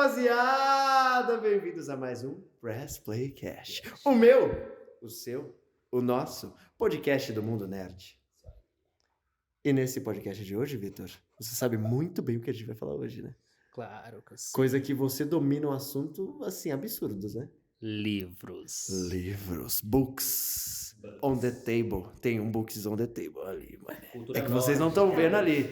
rapaziada! Bem-vindos a mais um Press Play Cash. O meu, o seu, o nosso podcast do Mundo Nerd. E nesse podcast de hoje, Vitor, você sabe muito bem o que a gente vai falar hoje, né? Claro que eu sei. Coisa que você domina um assunto, assim, absurdos, né? Livros. Books on the table. Tem um books on the table ali, mano. Cultura É que vocês não estão vendo ali.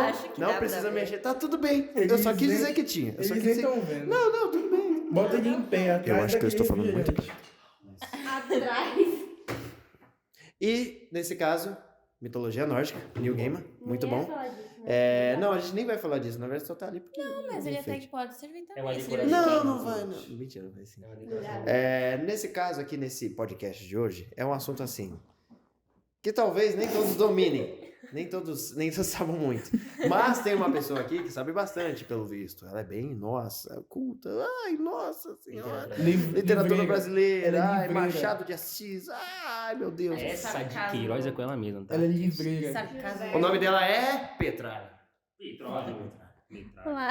acho que Não dá precisa pra ver. mexer. Tá tudo bem. Eu Eles só quis nem- dizer que tinha. Eu só Eles quis nem dizer... estão vendo. Não, tudo bem. Bota de empenho atrás. Eu acho que eu estou daquele falando muito refrigerante. Atrás. E, nesse caso, mitologia nórdica, New Gamer, muito Não ia bom. falar disso, né? Não, a gente nem vai falar disso, na verdade só tá ali porque... Não, mas ele até enfeite. que pode servir também. É uma esse decoração. livro de Não, quem? não vai, não. Mentira, não vai sim. Obrigada. Nesse caso aqui, nesse podcast de hoje, é um assunto assim, que talvez nem todos dominem, nem todos sabem muito, mas tem uma pessoa aqui que sabe bastante, pelo visto. Ela é bem, nossa, culta, ai, nossa senhora, literatura Livreira. brasileira, Ela é ai, livreira. Machado de Assis, ai, meu Deus. Essa Sabe de caso- Queiroz é com ela mesma, tá? Ela é livreira. Sabe caso O nome dela é Petra. Olá.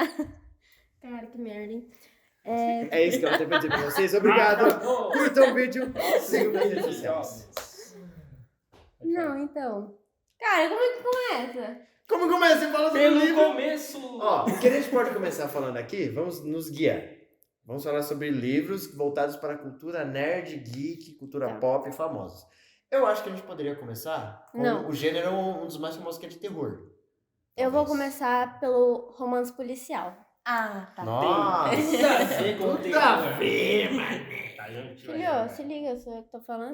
Cara, que merda, hein? É isso que ela tem pra dizer pra vocês. Obrigado. Curtam o vídeo. Sigam nas redes sociais. Não, então. Cara, como é que começa? Como começa? Fala sobre o Pelo livro. começo! Ó, o que a gente pode começar falando aqui, vamos nos guiar. Vamos falar sobre livros voltados para a cultura nerd, geek, cultura Tá. pop e famosos. Eu acho que a gente poderia começar com Não. o gênero, um dos mais famosos, que é de terror. Eu vou Talvez. começar pelo romance policial. Ah, tá. Nossa! Tudo a ver com o Tudo a ver, mano. Tá, gente? Filho, se liga, eu sou eu que tô falando.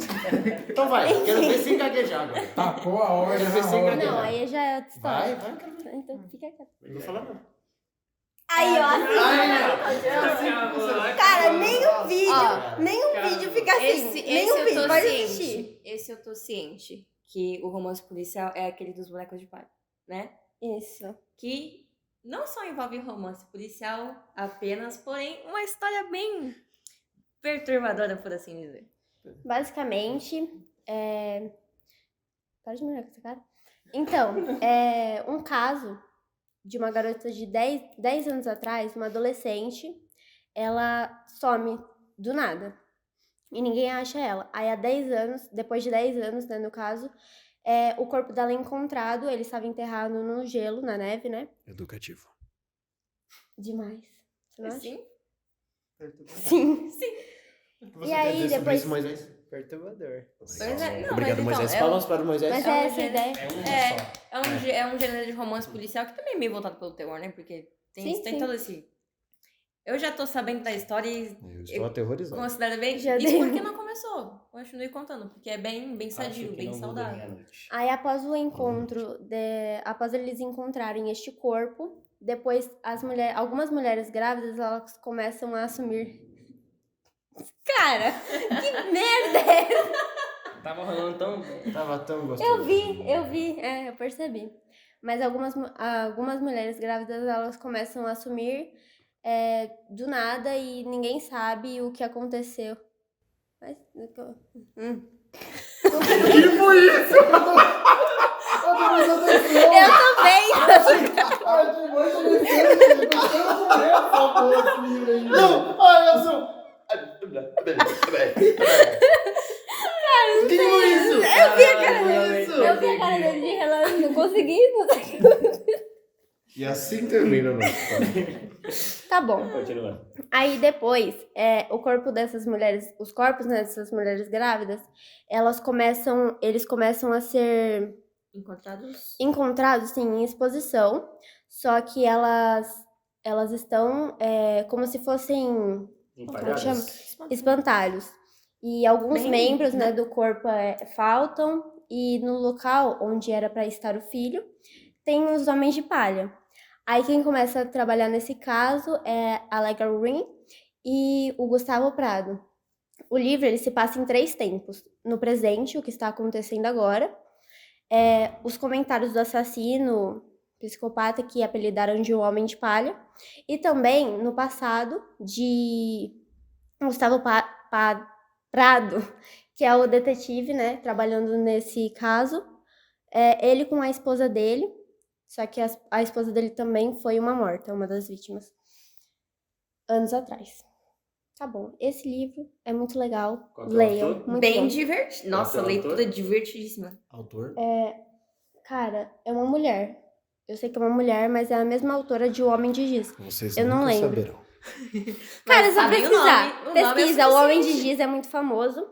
Então vai, quero ver sem gaguejar agora. Tacou a hora Quero ver na sem hora. gaguejar. Não, aí já é outra história. Vai, quero ver. Então fica quieto. Não vou falar não. Aí, ó. Cara, nem o vídeo vídeo fica assim. Nem o vídeo, pode assistir. Esse eu tô ciente. Que o romance policial é aquele dos bonecos de palha, né? Isso. Que não só envolve romance policial apenas, porém uma história bem perturbadora, por assim dizer. Basicamente, Para de me olhar com essa cara. Então, é um caso de uma garota de 10 anos atrás, uma adolescente, ela some do nada. E ninguém acha ela. Aí há 10 anos, depois de 10 anos, né, no caso, o corpo dela é encontrado, ele estava enterrado no gelo, na neve, né? Educativo. Demais. Você não acha? Assim? Sim. Você E aí, quer dizer sobre depois- isso, Moisés? Perturbador. Pois é, não, Obrigado, mas então, Moisés. Palmas para o Moisés. Mas É um é essa a gênero- ideia. É um só. É um gênero de romance policial que também é meio voltado pelo terror, né? Porque tem Sim. todo esse... Eu já tô sabendo da história e Eu estou aterrorizado. considero bem... Já Isso dei. porque não começou. Continue contando, porque é bem sadio, Acho que bem não vou saudável. dormir à noite. Aí, após o encontro, após eles encontrarem este corpo, depois algumas mulheres grávidas, elas começam a assumir. Cara, que merda é essa? Tava rolando tão bem. Tava tão gostoso. Eu vi, eu percebi. Mas algumas mulheres grávidas, elas começam a assumir do nada e ninguém sabe o que aconteceu. Mas... Que foi isso? Eu também! Não! Ai, eu sou... Que foi isso? Eu vi a cara dele. Eu vi a cara dele de relance, não consegui. E assim termina o nosso papo. Tá bom. Continua. Aí depois, os corpos dessas mulheres grávidas, eles começam a ser Encontrados? sim, em exposição, só que elas estão como se fossem como chama? Espantalhos. E alguns Bem, membros, né? do corpo faltam, e no local onde era para estar o filho, tem os homens de palha. Aí quem começa a trabalhar nesse caso é a Allegra Green e o Gustavo Prado. O livro ele se passa em 3 tempos. No presente, o que está acontecendo agora, os comentários do assassino psicopata que apelidaram de o Homem de Palha, e também no passado de Gustavo Prado, que é o detetive, né, trabalhando nesse caso, ele com a esposa dele, só que a esposa dele também foi uma morta, uma das vítimas. anos atrás. Tá bom. Esse livro é muito legal. Qual que é o Leiam. autor? Muito Bem bom. divertido. Nossa, Qual que é o leitura autor? divertidíssima. Autor? Cara, é uma mulher. Eu sei que é uma mulher, mas é a mesma autora de O Homem de Giz. Vocês Eu não nunca lembro. saberão. Cara, é Mas só sabem o pesquisar. nome, o nome é Pesquisa, O Homem de suficiente. Giz é muito famoso.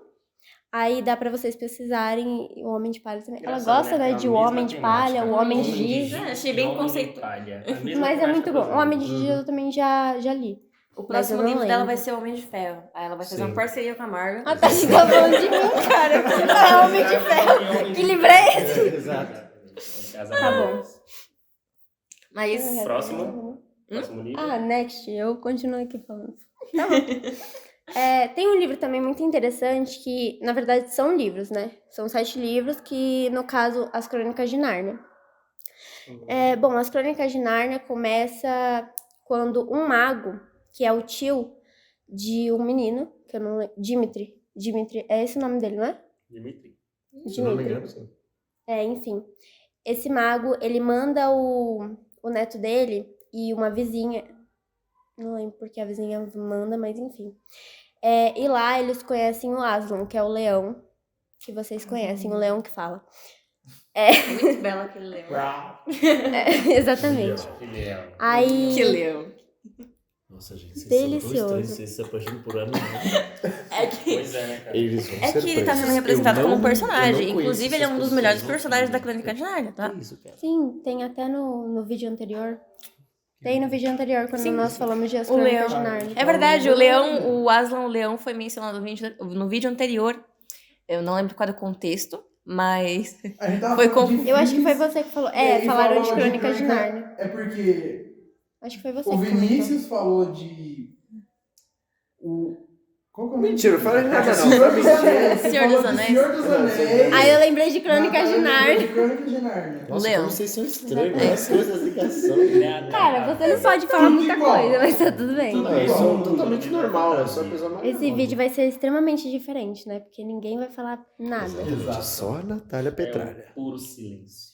Aí dá pra vocês pesquisarem o Homem de Palha também. Ela Engraçado, gosta, né, É a de O mesma Homem de temática. Palha, O Homem de Homem Giz. É, achei bem Homem de conceitual. Palha. A mesma Mas é muito temática bom. do O Homem de jogo. Giz eu também já li. O Mas próximo eu não livro dela lembro. vai ser O Homem de Ferro. Aí ela vai fazer Sim. uma parceria com a Marvel. Ah, tá se falando de mim, cara. É Homem de Ferro. Que livro é esse? Exato. Tá bom. Mas Próximo. Próximo livro. Ah, next. Eu continuo aqui falando. Tá bom. Tem um livro também muito interessante que, na verdade, são livros, né? São 7 livros que, no caso, As Crônicas de Nárnia. Bom, As Crônicas de Nárnia começa quando um mago, que é o tio de um menino, que eu não lembro, Dimitri, é esse o nome dele, não é? Dimitri. Se não me engano, sim. Enfim. Esse mago, ele manda o neto dele e uma vizinha, não lembro porque a vizinha manda, mas enfim. E lá eles conhecem o Aslan, que é o leão, que vocês conhecem, o leão que fala. é muito belo aquele leão. Exatamente. Que leão. Aí, Que leão. Nossa, gente, vocês Delicioso. são dois estranhos, vocês se apaixonam por ano. É que, Pois é, né, cara? Eles vão é ser que ele tá presos. sendo representado Eu como não- personagem. eu não conheço Inclusive, ele é um essas dos melhores pessoas, personagens da não Crônica de Nárnia, tá? Que isso, cara? sim, tem até no vídeo anterior. Tem no vídeo anterior, quando Sim. nós falamos de As O leão. Crônicas de Nárnia. É verdade, o Aslan, o leão, foi mencionado no vídeo anterior. Eu não lembro qual era o contexto, mas... A gente tava Foi falando com- de Eu acho que foi filmes, você que falou. e aí Falaram falou de Crônicas de Crônica- Nárnia. É porque Acho que foi você o que comentou. Vinícius falou de... Qual que é o nome? Mentira, não fala de nada não. Senhor dos Anéis. Você Senhor falou dos de Anéis. Senhor dos Anéis. Aí eu lembrei de Crônicas de Nárnia. Crônicas de Nárnia. Nossa, Leão. como vocês são estranhos, as coisas ligação. Cara, você não pode falar muita coisa, mas tá tudo bem. Não, eu sou totalmente normal, eu sou a pessoa mais Esse normal. vídeo vai ser extremamente diferente, né? Porque ninguém vai falar nada. Exatamente, só a Natália Petralha. É um puro silêncio.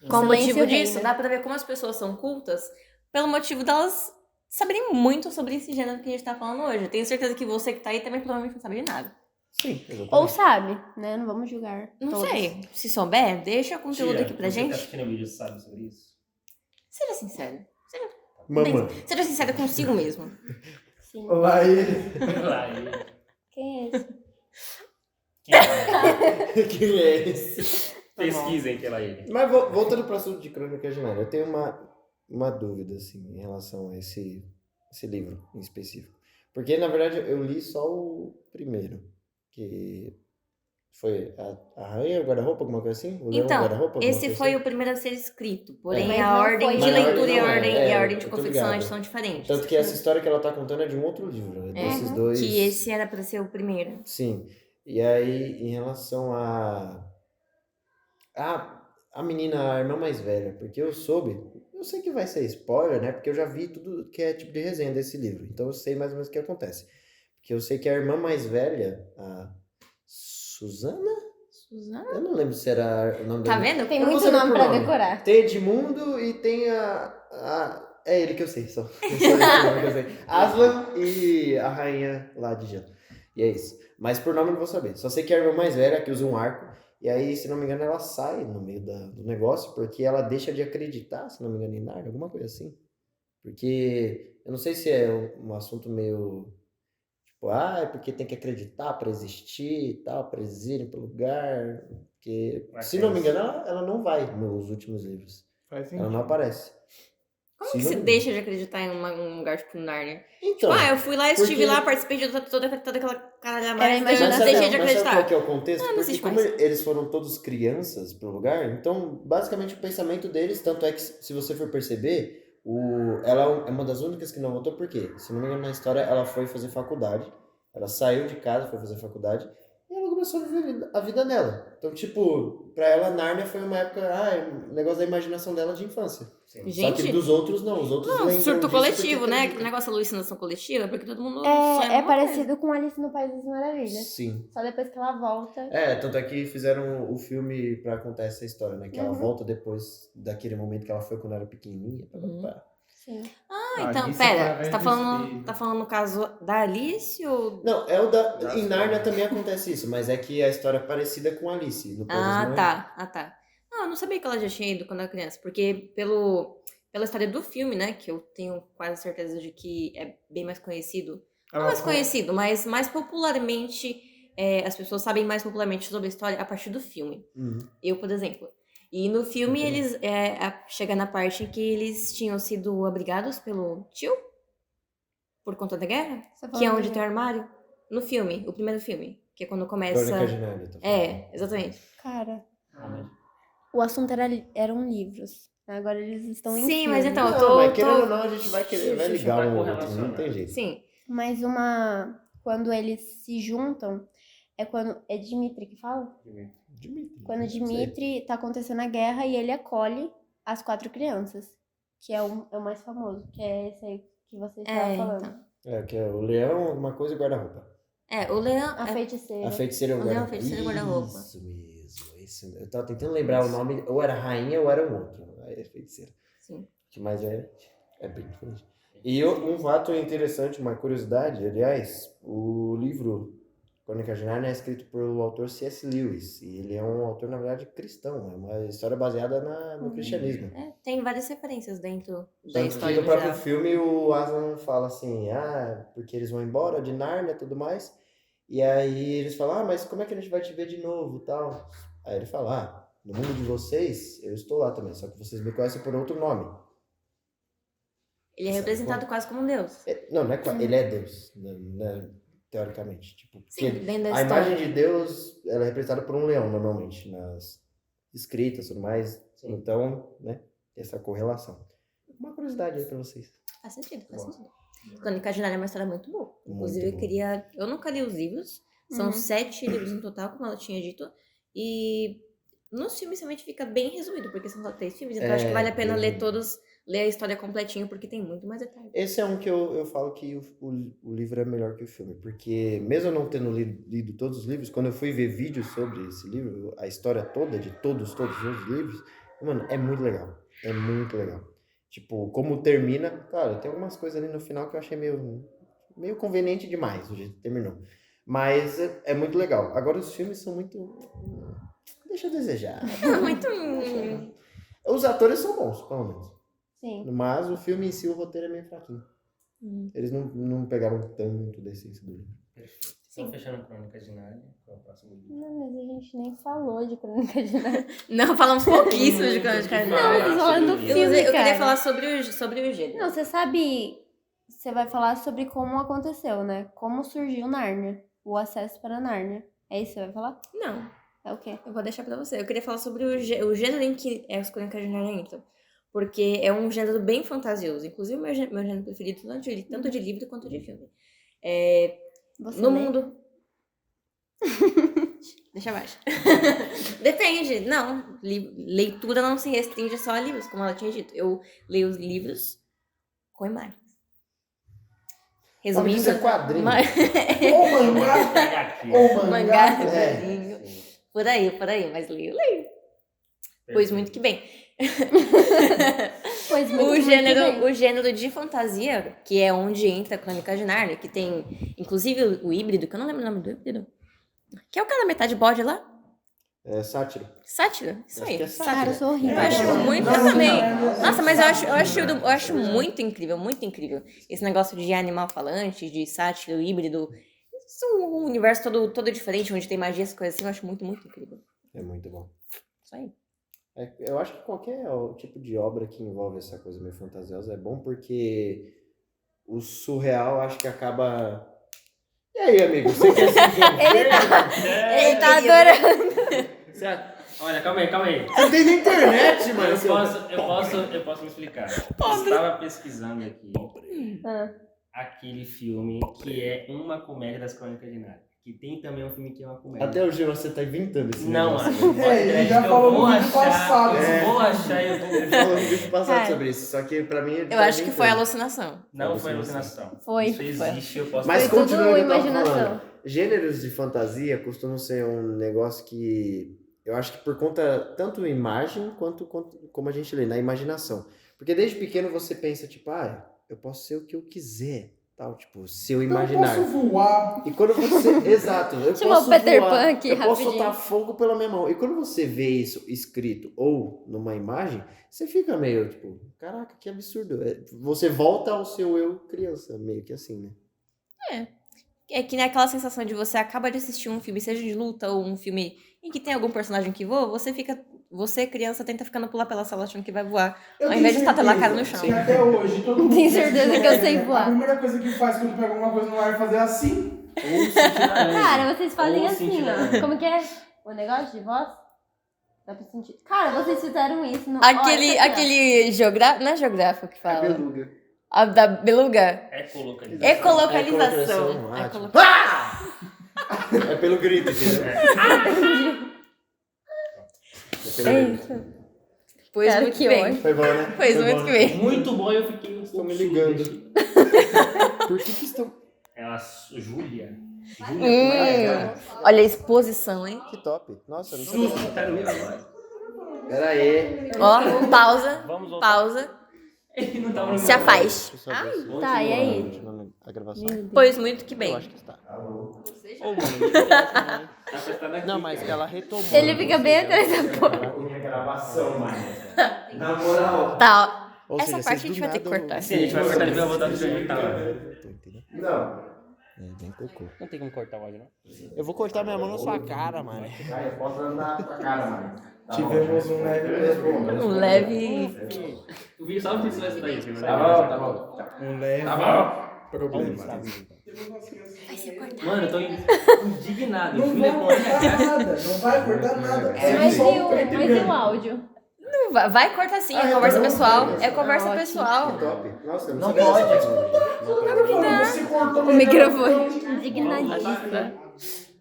Qual o Silêncio motivo disso? reina. Dá pra ver como as pessoas são cultas pelo motivo delas saberem muito sobre esse gênero que a gente tá falando hoje. Eu tenho certeza que você que tá aí também provavelmente não sabe de nada. Sim, exatamente. Ou sabe, né? Não vamos julgar. Não todos. sei. Se souber, deixa o conteúdo Tia, aqui pra você gente. que tá assistindo o vídeo sabe sobre isso? Seja sincero. Mamãe. Seja sincero consigo mesmo. Sim. Olá, ele. Lá, ele- Quem é esse? Quem é? Quem é esse? Pesquisem pela ele. Mas voltando para o assunto de Crônicas de Nárnia, eu tenho uma dúvida, assim, em relação a esse livro em específico. Porque, na verdade, eu li só o primeiro, que foi a Rainha, o Guarda-Roupa, alguma coisa assim? O Leão, o Então, Guarda-Roupa, alguma esse coisa foi assim? o primeiro a ser escrito. Porém, Mas a não ordem foi- de Mas a leitura ordem e a não é, ordem, e a ordem de eu tô confecção ligado. são diferentes. Tanto que essa história que ela tá contando é de um outro livro, né? Desses dois... Que esse era pra ser o primeiro. Sim. E aí, em relação a menina, a irmã mais velha, porque eu sei que vai ser spoiler, né? Porque eu já vi tudo que é tipo de resenha desse livro. Então eu sei mais ou menos o que acontece. Porque eu sei que a irmã mais velha, a Susana? Suzana? Eu não lembro se era o nome Tá dele. vendo? Tem Eu vou muito saber nome por pra nome. decorar. Tem Edmundo e tem é ele que eu sei, só. É só esse nome que eu sei. Aslan e a rainha lá de Gelo. E é isso. Mas por nome eu não vou saber. Só sei que é a irmã mais velha, que usa um arco. E aí, se não me engano, ela sai no meio do negócio, porque ela deixa de acreditar, se não me engano, em Narnia, alguma coisa assim. Porque eu não sei se é um assunto meio... Tipo, é porque tem que acreditar pra existir e tal, pra eles irem pro lugar. Porque, se não me engano, ela não vai nos últimos livros. Faz Ela sentido. não aparece. Como Se que não se me- deixa de acreditar em um lugar tipo Nárnia? Então, Eu fui lá, estive porque- lá, participei de toda aquela caralho a Era mais, imaginação. eu Mas deixei de sabe qual acreditar. que é o contexto? Ah, não Porque existe como mais. eles foram todos crianças pro lugar, então basicamente o pensamento deles, tanto é que se você for perceber, ela é uma das únicas que não voltou, por quê? Se não me engano na história, ela foi fazer faculdade, ela saiu de casa, foi fazer faculdade, e ela começou a viver a vida dela. Então, tipo, pra ela, Nárnia foi uma época, um negócio da imaginação dela de infância. Só que Gente, dos outros não, os outros não, lembram surto disso coletivo, porque né? acreditam. Que negócio da alucinação coletiva, porque todo mundo sonha É uma parecido com Alice no País das Maravilhas. Sim. Só depois que ela volta. Tanto é que fizeram o filme pra contar essa história, né? Que ela Uhum. volta depois daquele momento que ela foi quando era pequenininha. Pá, pá, Uhum. pá. Sim. Ah, então, Alice pera. através Você tá do falando, espelho. tá falando no caso da Alice ou... Não, é o da. Em Nárnia também acontece isso, mas é que a história é parecida com Alice. No País das Ah, Maravilhas. tá. Ah, tá. Não, eu não sabia que ela já tinha ido quando era criança, porque pela história do filme, né, que eu tenho quase certeza de que é bem mais conhecido. Não Ela mais foi- conhecido, mas mais popularmente, as pessoas sabem mais popularmente sobre a história a partir do filme. Uhum. Eu, por exemplo. E no filme, eles chega na parte em que eles tinham sido abrigados pelo tio por conta da guerra, Você que é falando onde de- tem o armário. No filme, o primeiro filme, que é quando começa... Crônica de Nárnia. tô falando. exatamente. Cara, Realmente. o assunto eram livros. Agora eles estão em Sim, mas filme. então, eu Não, tô... mas querendo ou não, a gente vai querer, vai Xuxa ligar vai um outro, correlacionar. não tem jeito. Sim. Mas quando eles se juntam, é quando... É Dimitri que fala? Dimitri. Quando não sei. Dimitri tá acontecendo a guerra e ele acolhe as 4 crianças. Que é o mais famoso, que é esse aí que você estava falando. Então. É, que é o leão, alguma coisa e guarda-roupa. O Leão... A feiticeira. A feiticeira é o O leão, guarda-roupa. a feiticeira e o guarda-roupa. Isso mesmo. Isso. Eu tava tentando lembrar o nome, ou era rainha ou era um outro. Aí é feiticeira. Sim. Que mais é bem diferente. E um fato interessante, uma curiosidade, aliás, o livro Crônica de Nárnia é escrito pelo autor C.S. Lewis. E ele é um autor, na verdade, cristão. É uma história baseada no cristianismo. Tem várias referências dentro da Tanto que história no no próprio geral. filme o Aslan fala assim, porque eles vão embora de Nárnia e tudo mais. E aí eles falam, mas como é que a gente vai te ver de novo tal? Aí ele fala, no mundo de vocês, eu estou lá também, só que vocês me conhecem por outro nome. Ele é representado quase como um deus. Não é ele é Deus, né, teoricamente. Tipo, Sim, porque dentro da a história. imagem de Deus, ela é representada por um leão, normalmente, nas escritas e tudo mais. Sim. Então, né, essa correlação. Uma curiosidade aí pra vocês. Faz sentido, faz Bom. sentido. Crônica de Nárnia é uma história muito boa. Muito Inclusive, boa. eu nunca li os livros. São 7 livros no total, como ela tinha dito. E nos filmes realmente fica bem resumido, porque são só 3 filmes. Então, acho que vale a pena bem ler resumido. todos, ler a história completinho, porque tem muito mais detalhes. Esse é um que eu falo que o livro é melhor que o filme, porque mesmo eu não tendo lido todos os livros, quando eu fui ver vídeos sobre esse livro, a história toda de todos os livros, mano, é muito legal. É muito legal. Tipo, como termina, claro, tem algumas coisas ali no final que eu achei meio conveniente demais o jeito que terminou. Mas é muito legal. Agora os filmes são muito... Deixa a desejar. Muito... Os atores são bons, pelo menos. Sim. Mas o filme em si, o roteiro é meio fraquinho. Eles não pegaram tanto da essência do livro. Perfeito. Então, fechando Crônicas de Nárnia, qual é o próximo livro? Não, mas a gente nem falou de Crônica de Nárnia. Não, falamos pouquíssimo de Crônica de Não, Nárnia. tô falando do sobre filme, Eu queria cara. falar sobre o gênero. Não, você sabe... Você vai falar sobre como aconteceu, né? Como surgiu Nárnia. O acesso para Nárnia. É isso que você vai falar? Não. É o quê? Eu vou deixar pra você. Eu queria falar sobre o gênero em que as Crônicas de Nárnia entram. Porque é um gênero bem fantasioso. Inclusive, meu gênero preferido, tanto de livro quanto de filme. Você No lê? mundo... Deixa abaixo. Depende. Não, leitura não se restringe só a livros, como ela tinha dito. Eu leio os livros com imagens. Resumindo... Isso é quadrinho. Ou mangá, HQ. ou mangá. Mangá, É. quadrinho. Sim. Por aí, mas leio. Pois muito que bem. Pois muito, O muito bem. gênero de fantasia, que é onde entra a Crônica de Nárnia, que tem, inclusive, o híbrido, que eu não lembro o nome do híbrido, que é o cara metade bode lá. É sátiro. Sátira, isso Acho aí. que é Cara, eu sou horrível. Eu acho muito Não, também. não. Nossa, mas eu acho muito incrível, muito incrível. Esse negócio de animal falante, de sátiro, híbrido. Isso é um universo todo diferente, onde tem magia, essas coisas assim, eu acho muito, muito incrível. É muito bom. Isso aí. Eu acho que qualquer tipo de obra que envolve essa coisa meio fantasiosa é bom porque o surreal acho que acaba... E aí, amigo? Você quer se Ele tá adorando. Olha, calma aí. Você tem na internet, mano. Eu posso me explicar. Eu estava pesquisando aqui Ah. aquele filme que é uma comédia das Crônicas de Nárnia. Que tem também um filme que é uma comédia. Até hoje você tá inventando esse Não, negócio. acho. Ele já falou no vídeo passado. Eu vou achar e eu Ele vou... falou no vídeo passado Cara. sobre isso, só que pra mim ele Eu tá acho que foi inventando. alucinação. Não foi alucinação. Foi. Isso existe, eu posso... Mas Foi continua tudo o que eu tava imaginação. falando. Gêneros de fantasia costumam ser um negócio que eu acho que por conta tanto imagem quanto como a gente lê, na imaginação. Porque desde pequeno você pensa, tipo, eu posso ser o que eu quiser, tal, tipo, se eu Eu imaginar. posso voar. E quando você, exato, eu Chamou posso o Peter voar, Pan aqui, eu posso rapidinho. soltar fogo pela minha mão. E quando você vê isso escrito ou numa imagem, você fica meio, tipo, caraca, que absurdo. Você volta ao seu eu criança, meio que assim, né? É que nem aquela sensação de você acaba de assistir um filme, seja de luta ou um filme em que tem algum personagem que voa, você criança tenta ficando pular pela sala achando que vai voar. Eu Ao tenho invés de estar certeza lá cara no chão. que até hoje todo mundo Tenho que certeza assiste que eu anime, sei voar. A primeira coisa que faz quando pega alguma coisa no ar é fazer assim. Ou sentir na aranha. Cara, vocês fazem Ou assim, sentir na ó. aranha. Como que é o negócio de voz? Dá pra sentir. Cara, vocês fizeram isso no... Aquele, Olha, aquele geográfico, não é geográfico que fala. beluga. A da beluga. É colocalização. Ecolocalização. Ah, tipo, Ecolocalização. é pelo grito, entendeu? É isso. Pois Cara, muito que bem. ódio. Foi bom, né? Pois Foi muito bom. que bem. Muito bom, eu fiquei um Estão pouco me surdo, ligando. deixei- Por que estão... É a Júlia. Olha a exposição, hein? Que top. Nossa, eu não sabia. Susto, quero ver agora. Pera aí. Ó, pausa, Vamos voltar. pausa. Ele não tava no Se afaz. Deixa eu só ver se- Tá, e aí? Continuando a gravação. Pois muito que Eu bem. acho que está. Ô, mano, Não, mas ela retomou. Ele fica bem atrás da porta. gravação, mano. Na moral. Tá, ó. Ou Essa seja, parte vocês a gente do vai ter que nada- cortar. Sim, a gente vai cortar e vai voltar pro jeito que tava. Entendeu? Não. É, bem cocô. não tem como cortar o áudio, não? Eu vou cortar minha mão na sua cara, mano. Eu posso andar com a cara, mano. Tivemos um leve Um leve. O vídeo só precisa essa daí. Tá bom. Um leve problema. Vai ser cortado. Mano, eu tô indignado. Não Júlia vai põe cortar nada. Não vai cortar nada. Mas só e o, preto e mas e branco. o áudio? Não, vai cortar sim, é conversa pessoal. É conversa pessoal. Top. Nossa, eu Não sabia pode. dessa. Você cortou O microfone. Indignadíssima.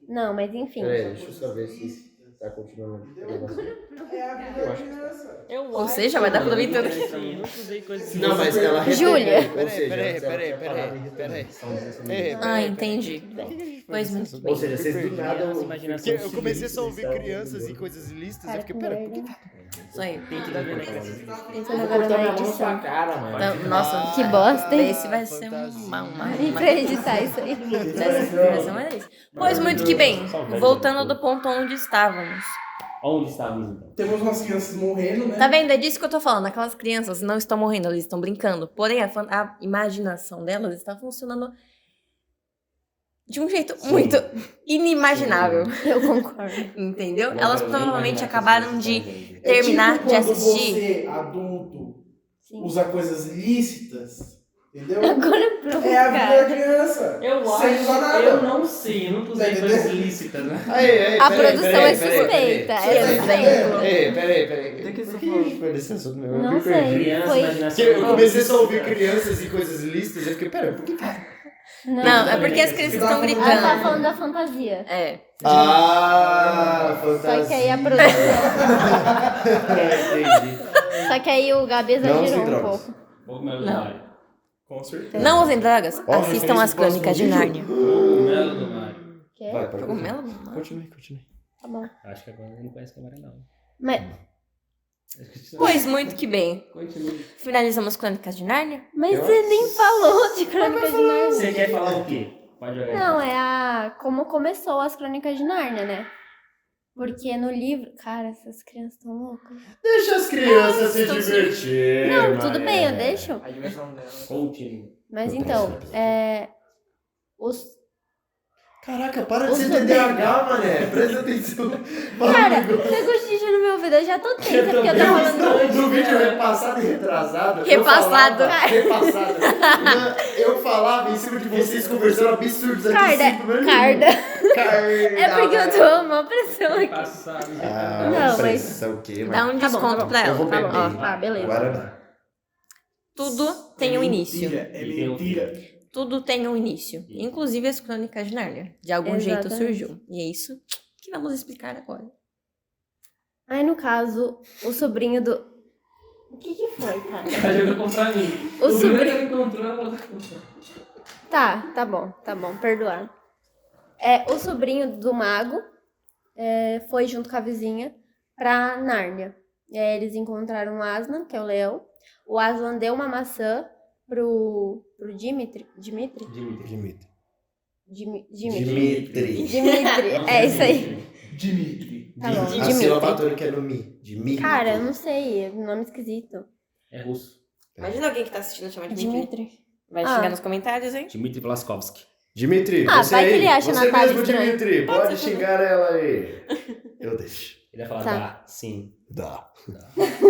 Não, mas enfim. Pera aí, deixa eu só ver se tá continuando a gravação. Eu acho que está. Ou seja, vai dar pra ouvir tudo. Sim, nunca usei coisa assim. Não, mas ela Júlia. retomou, ou seja, Peraí. Ah, entendi. Pois muito Ou bem. seja, vocês do nada... Criança, imaginação. Eu comecei só a ouvir crianças e coisas ilícitas, eu fiquei, pera, por que Isso aí. Tem tudo a ver, né? Pensando agora na edição. cara, mano? Então, nossa, Que bosta, hein? esse vai ser uma E pra editar isso aí. vai ser uma delícia. Pois muito que bem. Voltando do ponto onde estávamos. Onde estávamos então? Temos umas crianças morrendo, né? Tá vendo? É disso que eu tô falando. Aquelas crianças não estão morrendo, eles estão brincando. Porém, a imaginação delas está funcionando de um jeito muito inimaginável. Eu concordo. Entendeu? Elas provavelmente acabaram de terminar tipo de quando assistir. você, adulto, Sim. usa coisas ilícitas, entendeu? Agora pronto, É a vida da cara. criança. Eu Sem usar acho, nada. eu não sei, eu nunca usei Tá coisas entendendo? ilícitas, né? Aí, A produção é suspeita. Que É exemplo. Ei, peraí. Por que a gente foi nesse assunto mesmo? Eu Não me sei. perdi. Criança, Foi. imaginação. Eu comecei só a ouvir crianças e coisas ilícitas, eu fiquei, pera, por que... Não, é porque as crianças estão Ela tá gritando. falando da fantasia. É. Ah, fantasia. Só que aí a produção. Entendi. Só que aí o Gabi Não usem exagerou um drogas. pouco. Cogumelo do Não. Mário. Com certeza. Não usem drogas. Ó, Assistam referência as pro próximo crônicas de vídeo. Nárnia. Cogumelo do Mário. Quê? Vai, pode Cogumelo? Continue. Tá bom. Acho que agora ele não conhece câmera, não. Mas Pois muito que bem. Continue. Finalizamos crônicas de Nárnia? você nem falou de Crônicas de Nárnia. Você quer falar o quê? Pode jogar. Não, é a como começou as Crônicas de Nárnia, né? Porque no livro... Cara, essas crianças estão loucas. Deixa as crianças se divertirem. Não, tudo bem, eu deixo. A diversão dela. Continue. Mas então, os... Caraca, para de Os ser bebês. TDAH, mané. Presta atenção. Cara, você cochicha no meu ouvido, eu já tô tensa porque eu tô falando... No vídeo repassado e retrasado. Repassado. Repassado. Eu falava em cima de vocês conversando absurdos aqui. Carda. É porque eu tô uma pressão aqui. Passado. Ah, Não, mas- pressão o quê, Dá mano? um Tá bom, desconto tá bom. pra Eu vou ela. beber. Ó, Tá, beleza. Guaraná. tudo tem um início. É mentira. Tudo tem um início. Inclusive as crônicas de Nárnia. De algum jeito Exatamente. surgiu. E é isso que vamos explicar agora. Aí, no caso, o sobrinho do... O que foi, cara? Ela jogou contra mim. O primeiro sobrinho... que ela encontrou, ela jogou contra mim. Tá bom, perdoar. O sobrinho do mago foi junto com a vizinha pra Nárnia. Eles encontraram o Aslan, que é o leão. O Aslan deu uma maçã pro Dimitri. Dimitri. Dimitri. É isso aí. Dimitri. Tá bom. A Dimitri. sílaba tônica é no mi. Dimitri. Cara, eu não sei, é um nome esquisito. É russo. Imagina alguém que tá assistindo chamar de Dimitri. Dimitri. Vai Ah. xingar nos comentários, hein? Dmitry Vlaskovsky. Dimitri, Ah, você vai que aí, ele acha você Natália mesmo, estranho. Dimitri, pode xingar ela aí. Eu deixo. Ele ia falar, Tá. dá, sim. Dá.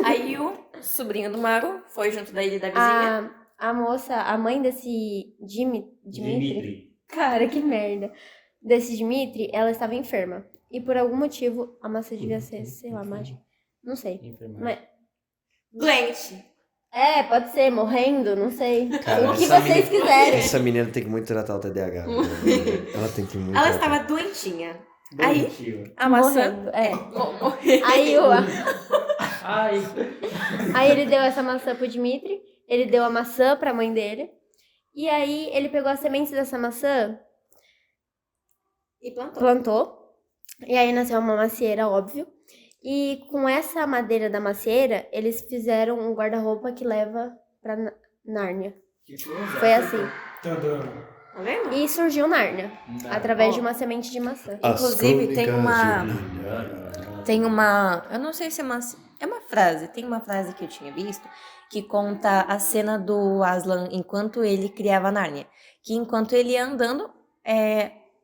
Aí o sobrinho do Maru foi junto da ilha da vizinha. A moça, a mãe desse Dimitri. Dmitry. Cara, que merda. Desse Dimitri, ela estava enferma. E por algum motivo, a maçã devia ser, sei lá, mágica. Não sei. Enfermagem. Mas, Doente. é, pode ser, morrendo, não sei. Cara, o que essa vocês menina- quiserem. Essa menina tem que muito tratar o TDAH. Ela tem que muito Ela tratar. estava doentinha. Aí, Doentio. a maçã... Morrendo, é. Morrendo. Ai. Aí ele deu essa maçã pro Dimitri, ele deu a maçã pra mãe dele, e aí ele pegou as sementes dessa maçã, E plantou. plantou, e aí nasceu uma macieira, óbvio, e com essa madeira da macieira, eles fizeram um guarda-roupa que leva pra Nárnia. Foi assim. Tadã. Tá vendo? E surgiu Nárnia, através de uma semente de maçã. Inclusive, tem uma... Crônicas Tem uma... Eu não sei se é uma... É uma frase. Tem uma frase que eu tinha visto que conta a cena do Aslan enquanto ele criava Nárnia. Que enquanto ele ia andando,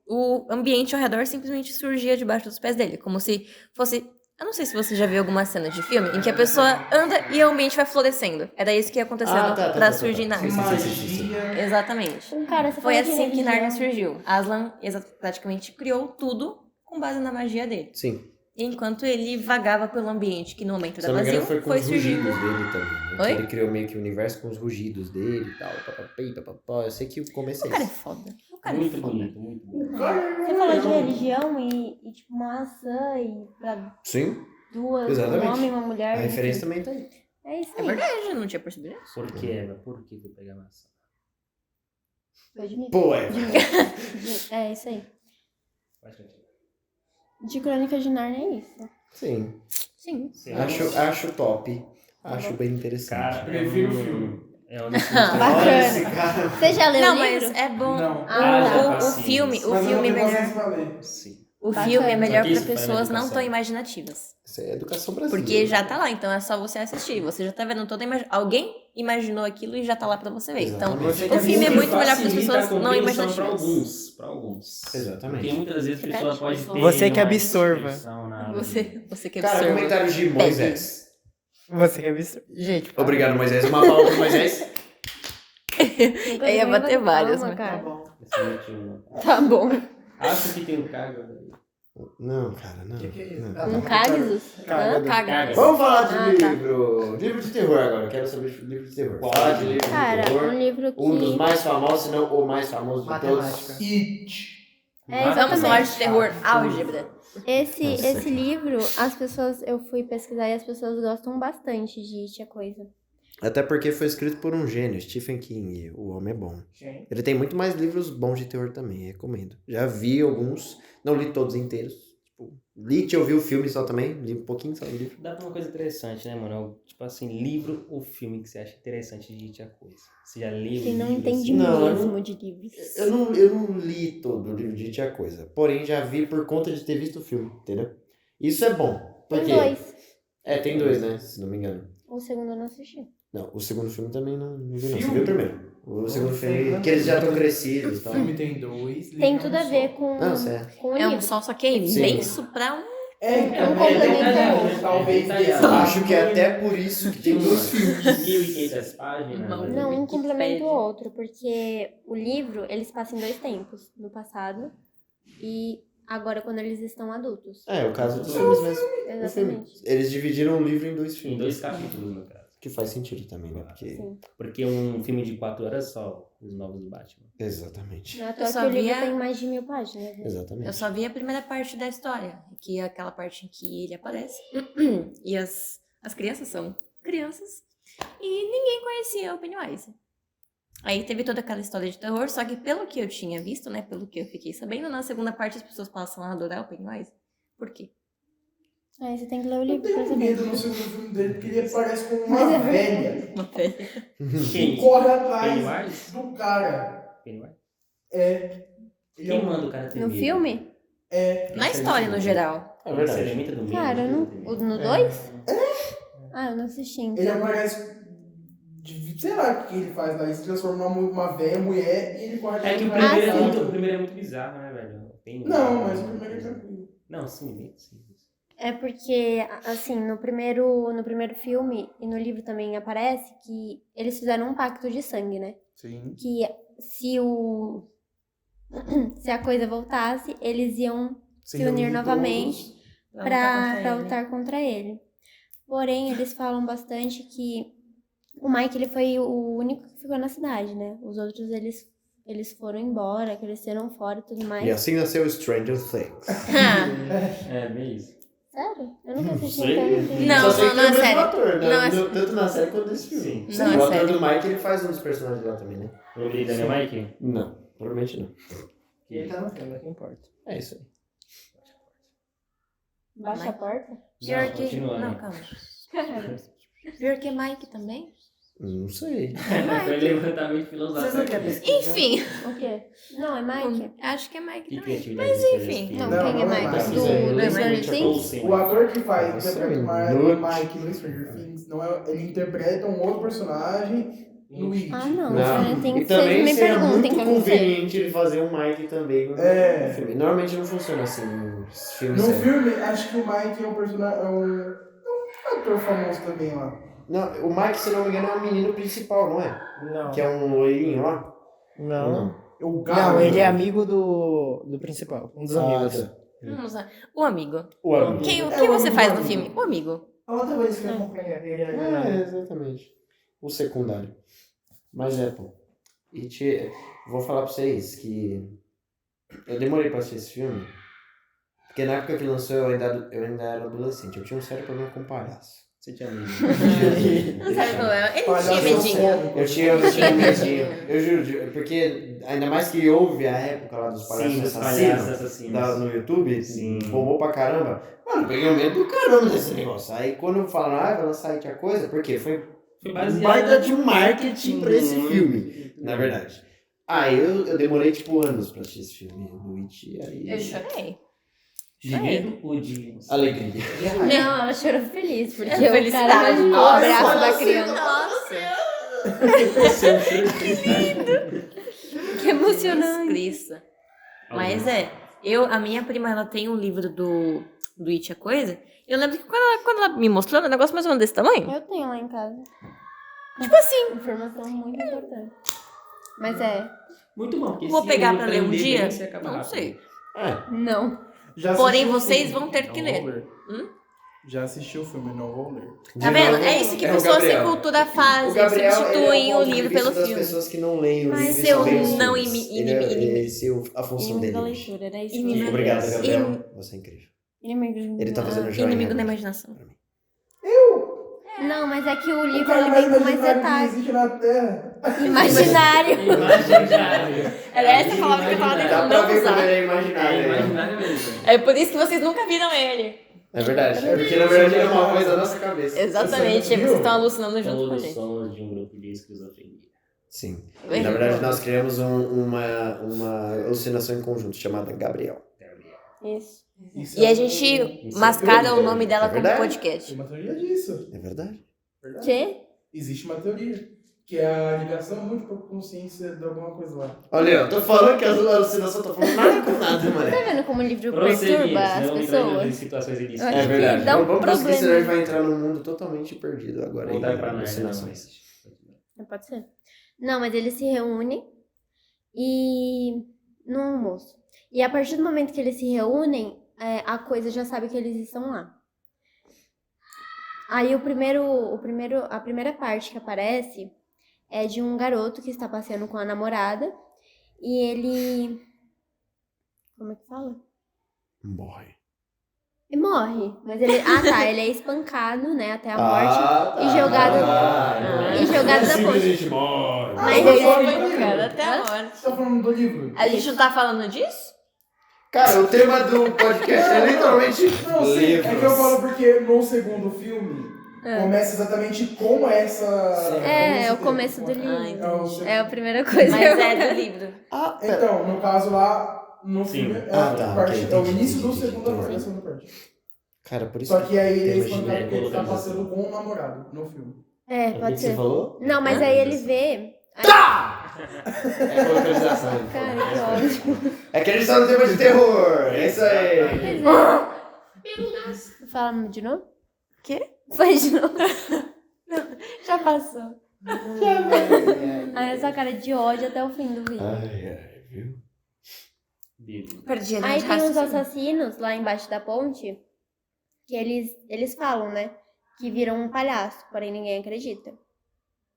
o ambiente ao redor simplesmente surgia debaixo dos pés dele. Como se fosse... Eu não sei se você já viu alguma cena de filme em que a pessoa anda e o ambiente vai florescendo. Era isso que ia acontecendo pra surgir Nárnia. Magia. Exatamente. Cara, você Foi falou de assim que religião. Nárnia surgiu. Aslan praticamente criou tudo com base na magia dele. Sim. Enquanto ele vagava pelo ambiente, que no momento Se da eu não me vazio engano, foi com foi os surgindo. rugidos dele também. Né? Oi? Ele criou meio que o universo com os rugidos dele e tal. Papapá, papapá. Eu sei que o começo O é cara é esse. foda. O cara é Muito foda. bonito, muito bonito. Você falou de religião e tipo, maçã e pra Sim, duas, Exatamente. um homem e uma mulher. a referência enfim. também tá aí. É isso É aí. verdade, eu não tinha percebido isso. Por que, Eva? Por que foi pegar maçã? Foi de mim. Pô, é. É isso aí. Faz sentido. De Crônicas de Nárnia é isso. Sim. Sim. Sim. Acho top. Acho bem interessante. Cara, Prefiro o filme. É um Bacana. esse cara. Você já leu Não, o livro? mas é bom. Não. O sim. filme, o Mas eu filme é não tenho melhor. paciência pra ler. Sim. O Bacana. filme é melhor Aqui pra isso faz pessoas na não educação. tão imaginativas. Isso é educação brasileira. Porque já tá lá, então é só você assistir. Você já tá vendo toda a Alguém imaginou aquilo e já tá lá pra você ver. Então, Exatamente. o filme é muito melhor para as Facilita pessoas a não compreensão imaginativas. Pra alguns. Exatamente. Porque muitas vezes a pessoa pode ter Você que uma absorva. dispersão na- Você que Cara, absorve. comentários de Moisés. Você que absurdo. Gente, para. Obrigado, Moisés. Uma palma pro Moisés. Eu ia bater várias, Calma, mas- cara. Tá bom. Esse último. Tá bom. Acho que tem um cargo. Não, cara, não. Que é isso? não. Ah, Um Cagsus? Caga. Caga. Vamos falar de Ah, tá. livro de terror agora. Eu quero saber de livro de terror. Qual? Falar de livro Cara, de terror. um livro que... Um dos mais famosos, se não o mais famoso de Matemática. todos. It. É, Vamos falar exatamente. de terror, álgebra. Esse livro, as pessoas... Eu fui pesquisar e as pessoas gostam bastante de It, a coisa. Até porque foi escrito por um gênio, Stephen King. O homem é bom. Ele tem muito mais livros bons de terror também, recomendo. Já vi alguns, não li todos inteiros. Tipo, eu vi o filme só também, li um pouquinho só do livro. Dá pra uma coisa interessante, né, mano? Tipo assim, livro ou filme que você acha interessante de It a coisa. Você já leu Que não livro, entende assim? Não, eu mesmo de livros. Eu não li todo o livro de Tia Coisa, porém já vi por conta de ter visto o filme, entendeu? Isso é bom. Tem Porque... dois. Tem dois, né? Se não me engano. O segundo eu não assisti. Não, o segundo filme também não vi, não. Você Filme? viu o primeiro. O segundo filme, que eles já estão crescidos e O tal. filme tem dois. Tem livro tudo a um ver só. com, Não, certo. com o É um livro. só que é Sim. imenso pra um. Então, complemento. talvez Acho que é até por isso que tem dois filmes. 1.500 páginas. Não, né? Não, um Wikipedia. complementa o outro, porque o livro, eles passam em dois tempos, no passado e agora quando eles estão adultos. É, o caso dos filmes mesmo. O filme. Exatamente. Eles dividiram o livro em dois Em filmes. 2 capítulos, no caso. Que faz sentido também, né? Porque... Sim. Porque um filme de 4 horas só, os novos Batman. Exatamente. Não é à Eu toa só que o livro via- tem mais de 1000 páginas. Né? Exatamente. Eu só vi a primeira parte da história, que é aquela parte em que ele aparece. E as crianças são crianças. E ninguém conhecia o Pennywise. Aí teve toda aquela história de terror, só que pelo que eu tinha visto, né? Pelo que eu fiquei sabendo, na segunda parte as pessoas passam a adorar o Pennywise. Por quê? Aí você tem que ler o Eu livro pra tenho saber. medo no segundo filme dele, porque ele aparece como uma velha e Quem? corre atrás Pennywise? do cara. Pennywise? É. Ele é Quem um- manda o cara ter No medo? filme? Na história, no geral. É Você verdade. elementa do medo? Cara, né? no 2? Ah, eu não assisti, então. Ele aparece. Sei lá o que ele faz lá. Ele se transforma numa velha mulher e ele corre É que o atrás do primeiro, cara. o primeiro é muito bizarro, né, velho? Tem Não, mas o primeiro é tranquilo. Não, sim, bem simples. É porque, assim, no primeiro filme e no livro também aparece que eles fizeram um pacto de sangue, né? Sim. Que se a coisa voltasse, eles iam se unir novamente pra lutar contra ele. Porém, eles falam bastante que o Mike, ele foi o único que ficou na cidade, né? Os outros, eles foram embora, cresceram fora e tudo mais. E assim nasceu Stranger Things. É, bem isso. Sério? Eu nunca assisti sei. tanto filme. Não, Só sei não, que não é é o mesmo sério. ator, né? Não é- Tanto na série quanto nesse filme. Sim. Não é o ator sério. do Mike, ele faz um dos personagens lá também, né? O nome dele é Mike? Não, provavelmente não. Ele tá no filme, é o que importa. É isso aí. Baixa a porta? Pior Não, que. continua, Não, né? calma. Cara, Pior que Mike também? Não sei. Foi levantamento Vocês filosófico. não querem pesquisar? Enfim. o quê? Não, é Mike? Acho que é Mike Que também. criatividade. Mas você enfim. fez Não, aqui. quem é não é Mike? Mike. Do Stranger Things? Olsen. O ator que faz Nossa, interpreta noite. o Mike no Stranger Things, não é, ele interpreta um outro personagem no It. Ah, não. Não. Tem E que vocês também me seria perguntem muito como sei. conveniente ele fazer um Mike também no É. filme. Normalmente não funciona assim nos filmes No sérios. filme, acho que o Mike é um personagem. É um ator famoso também lá. Não, o Mike, se não me engano, é o menino principal, não é? Não. Que é um loirinho lá. Não. O Galo. Não, ele é amigo do principal. Um dos amigos. tá. Vamos lá. O amigo. O amigo. Quem É, que o você amigo faz do no amigo. filme? O amigo. A outra vez que eu acompanhei ele É, exatamente. O secundário. Mas é, pô. Vou falar pra vocês que eu demorei pra assistir esse filme. Porque na época que lançou eu ainda era adolescente. Eu tinha um sério problema com palhaço. Você tinha medo. Não sabe qual é. Ele Palhaço tinha medinho. Eu tinha medinho. Eu juro, porque ainda mais que houve a época lá dos palhaços Sim, dos assassinos. palhaços assassinos. No YouTube, Sim. bombou pra caramba. Mano, eu peguei um medo do caramba desse negócio. Aí quando falaram, vai lançar aí tinha coisa, por quê? Foi Foi um baseado. baita de marketing pra esse Uhum. filme, na verdade. Aí eu demorei tipo anos pra assistir esse filme do It, aí... Eu chorei. De medo ou de... Alegria. Não, ela chorou feliz, porque É o cara felicidade. arrancou o Nossa, braço olha da assim, criança. Nossa. Que emocionante. Cristo. Mas a minha prima, ela tem um livro do It, a coisa. Eu lembro que quando ela me mostrou, era um negócio mais ou menos desse tamanho. Eu tenho lá em casa. Tipo assim. Informação muito importante. Mas Muito bom, porque Vou se pegar ele pra ler um prender dia? bem, você acaba Não rápido. sei. não. Já Porém, assisti o vocês filme, vão ter que não ler. vou ler. Hum? Já assisti o filme, não vou ler. Tá vendo? É isso que É o pessoas sem Gabriel. cultura O fazem. Gabriel, Substituem ele é o ponto de livro vista pelo das filme. pessoas que não leem o Mas livro e eu só veem os não filmes. Esse é a função Inimigo dele. da hoje. leitura, era isso. Inimigo- que Obrigado, In- Gabriel. Você é incrível. Inimigo. Ele tá fazendo joinha. Inimigo da agora. imaginação. Não, mas é que o O livro cara ele mais vem com mais imaginário que detalhes. existe na Terra. Imaginário. Imaginário. Era essa a palavra que eu tava Dá tentando pra não ver como usar. ele é É imaginário. né? imaginário mesmo. É por isso que vocês nunca viram ele. É verdade. É porque na verdade ele é uma coisa da nossa cabeça. Exatamente. Você viu? Vocês estão alucinando junto com a Todos gente. somos de um grupo de esquizofrenia. Sim. Bem, Na verdade nós criamos uma alucinação em conjunto chamada Gabriel. Isso. Isso E é a um- gente Isso é mascara tudo, o nome dela é como verdade? podcast. Tem uma teoria disso. É verdade? Verdade. Que? Existe uma teoria. Que é a ligação múltipla consciência de alguma coisa lá. Olha, eu tô falando que as alucinações estão falando nada com nada, mano. Tá vendo como o livro Prosseguir, perturba as senão entrando em pessoas? situações Eu ilícitas. acho É que verdade. dá um Vamos prosseguir, senão a gente problema. vai entrar num mundo totalmente perdido agora. Voltar em pra Narnia, alucinações. Pode ser. Não, mas eles se reúnem e no almoço. E a partir do momento que eles se reúnem, a coisa já sabe que eles estão lá. Aí a primeira parte que aparece é de um garoto que está passeando com a namorada e ele... Como é que fala? Morre. Ele morre, mas ele... Ah, tá, ele é espancado, né, até a morte. tá. e jogado- e jogado na ponte. Simplesmente morre. Mas eu ele falo foi do livro. Cara, até a hora. Você tá falando do livro? A gente não tá falando disso? Cara, o tema do podcast é literalmente Não, sim, é que eu livros. falo porque no segundo filme começa exatamente com essa... É o começo do Ai, livro. É o segundo. É a primeira coisa. Mas é do livro. Ah, pera. Então, no caso lá, no Sim. filme, é, Ah, tá, parte, ok, é o entendi, início do entendi, segunda entendi. parte, da segunda parte. Cara, por isso Só que aí ele é tema espancado genérico, porque ele tá localização. passando com um namorado no filme. É, O que pode que você ser. falou? Não, mas aí ele vê. É localização. Cara, que ótimo. É que a gente tá no tema de terror. É isso aí. Pois é. Fala de novo? Quê? Faz de novo. Já passou. Aí essa cara de ódio até o fim do vídeo. Ai, viu? Bíblia. Perdi a linha Aí de tem uns raciocínio. assassinos lá embaixo da ponte que eles falam, né? Que viram um palhaço, porém ninguém acredita.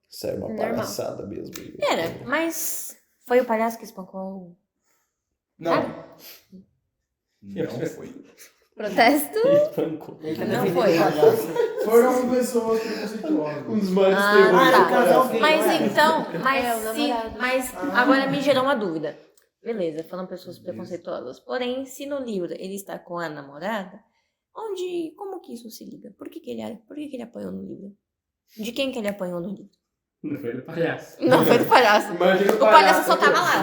Isso é uma Normal. palhaçada mesmo. Pera, mas foi o palhaço que espancou? Não. Não foi. Protesto? Espancou. Não foi. Foram pessoas preconceituosas. Um dos maiores Ah, terrores tá. do palhaço. Mas então, É, o namorado. mas agora me gerou uma dúvida. Beleza, falando pessoas preconceituosas. Porém, se no livro ele está com a namorada, como que isso se liga? Por que ele apanhou no livro? De quem que ele apanhou no livro? Não foi do palhaço. Não foi do palhaço. Imagina O palhaço só tava lá.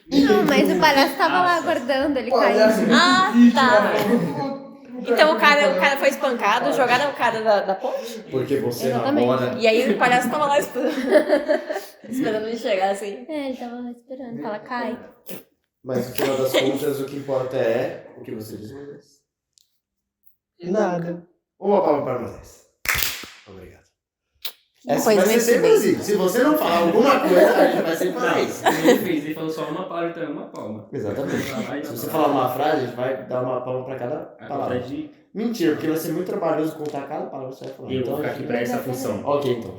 Não, mas o palhaço tava lá aguardando, ele Palhaço caiu. Ah, muito tá. triste, Então o cara foi espancado, jogaram o cara da ponte. Porque você Exatamente. namora. E aí o palhaço tava lá esperando. Esperando ele chegar assim. É, ele tava lá esperando. Fala, cai. Mas no final das contas, o que importa é o que você diz, Moisés. Nada. Uma palma para Moisés. Obrigado. Essa Pois vai ser bem, sempre bem. assim. Se você não falar alguma coisa, a gente vai sempre falar isso. Ele fez, ele falou só uma palavra, então é uma palma. Exatamente. Vai, Se você vai. falar uma frase, a gente vai dar uma palma para cada A palavra. conta de... Mentira, porque vai ser muito trabalhoso contar cada palavra que você vai falar. Eu Então, vou ficar a aqui gente- pra essa função. Ok, então.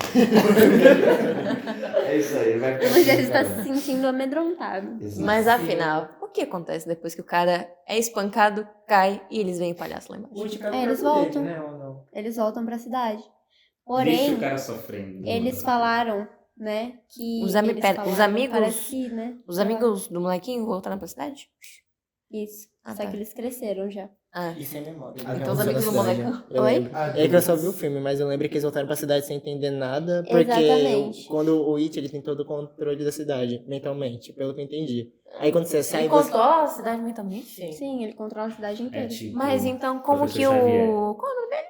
É isso aí. Vai ficar O Moisés assim, está cara. se sentindo amedrontado. Exato. Mas afinal, o que acontece depois que o cara é espancado, cai e eles veem o palhaço lá embaixo? É, eles voltam. Né, ou não? Eles voltam pra cidade. Deixa Porém, o cara sofrendo. eles falaram, né, que... Pera, os amigos- Parece que, né? Os amigos do molequinho voltaram pra cidade? Isso. Ah, Só tá. que eles cresceram já. Ah, E sem memória. Então os amigos do moleque- Eu Oi? lembro. É que eu só vi o filme, mas eu lembro que eles voltaram pra cidade sem entender nada, porque Exatamente. quando o It ele tem todo o controle da cidade, mentalmente, pelo que eu entendi. Aí quando você sai, ele você... contou a cidade mentalmente? Sim, ele controla a cidade É inteira. tipo... Mas então, como Professor que Xavier. o... Qual o nome dele?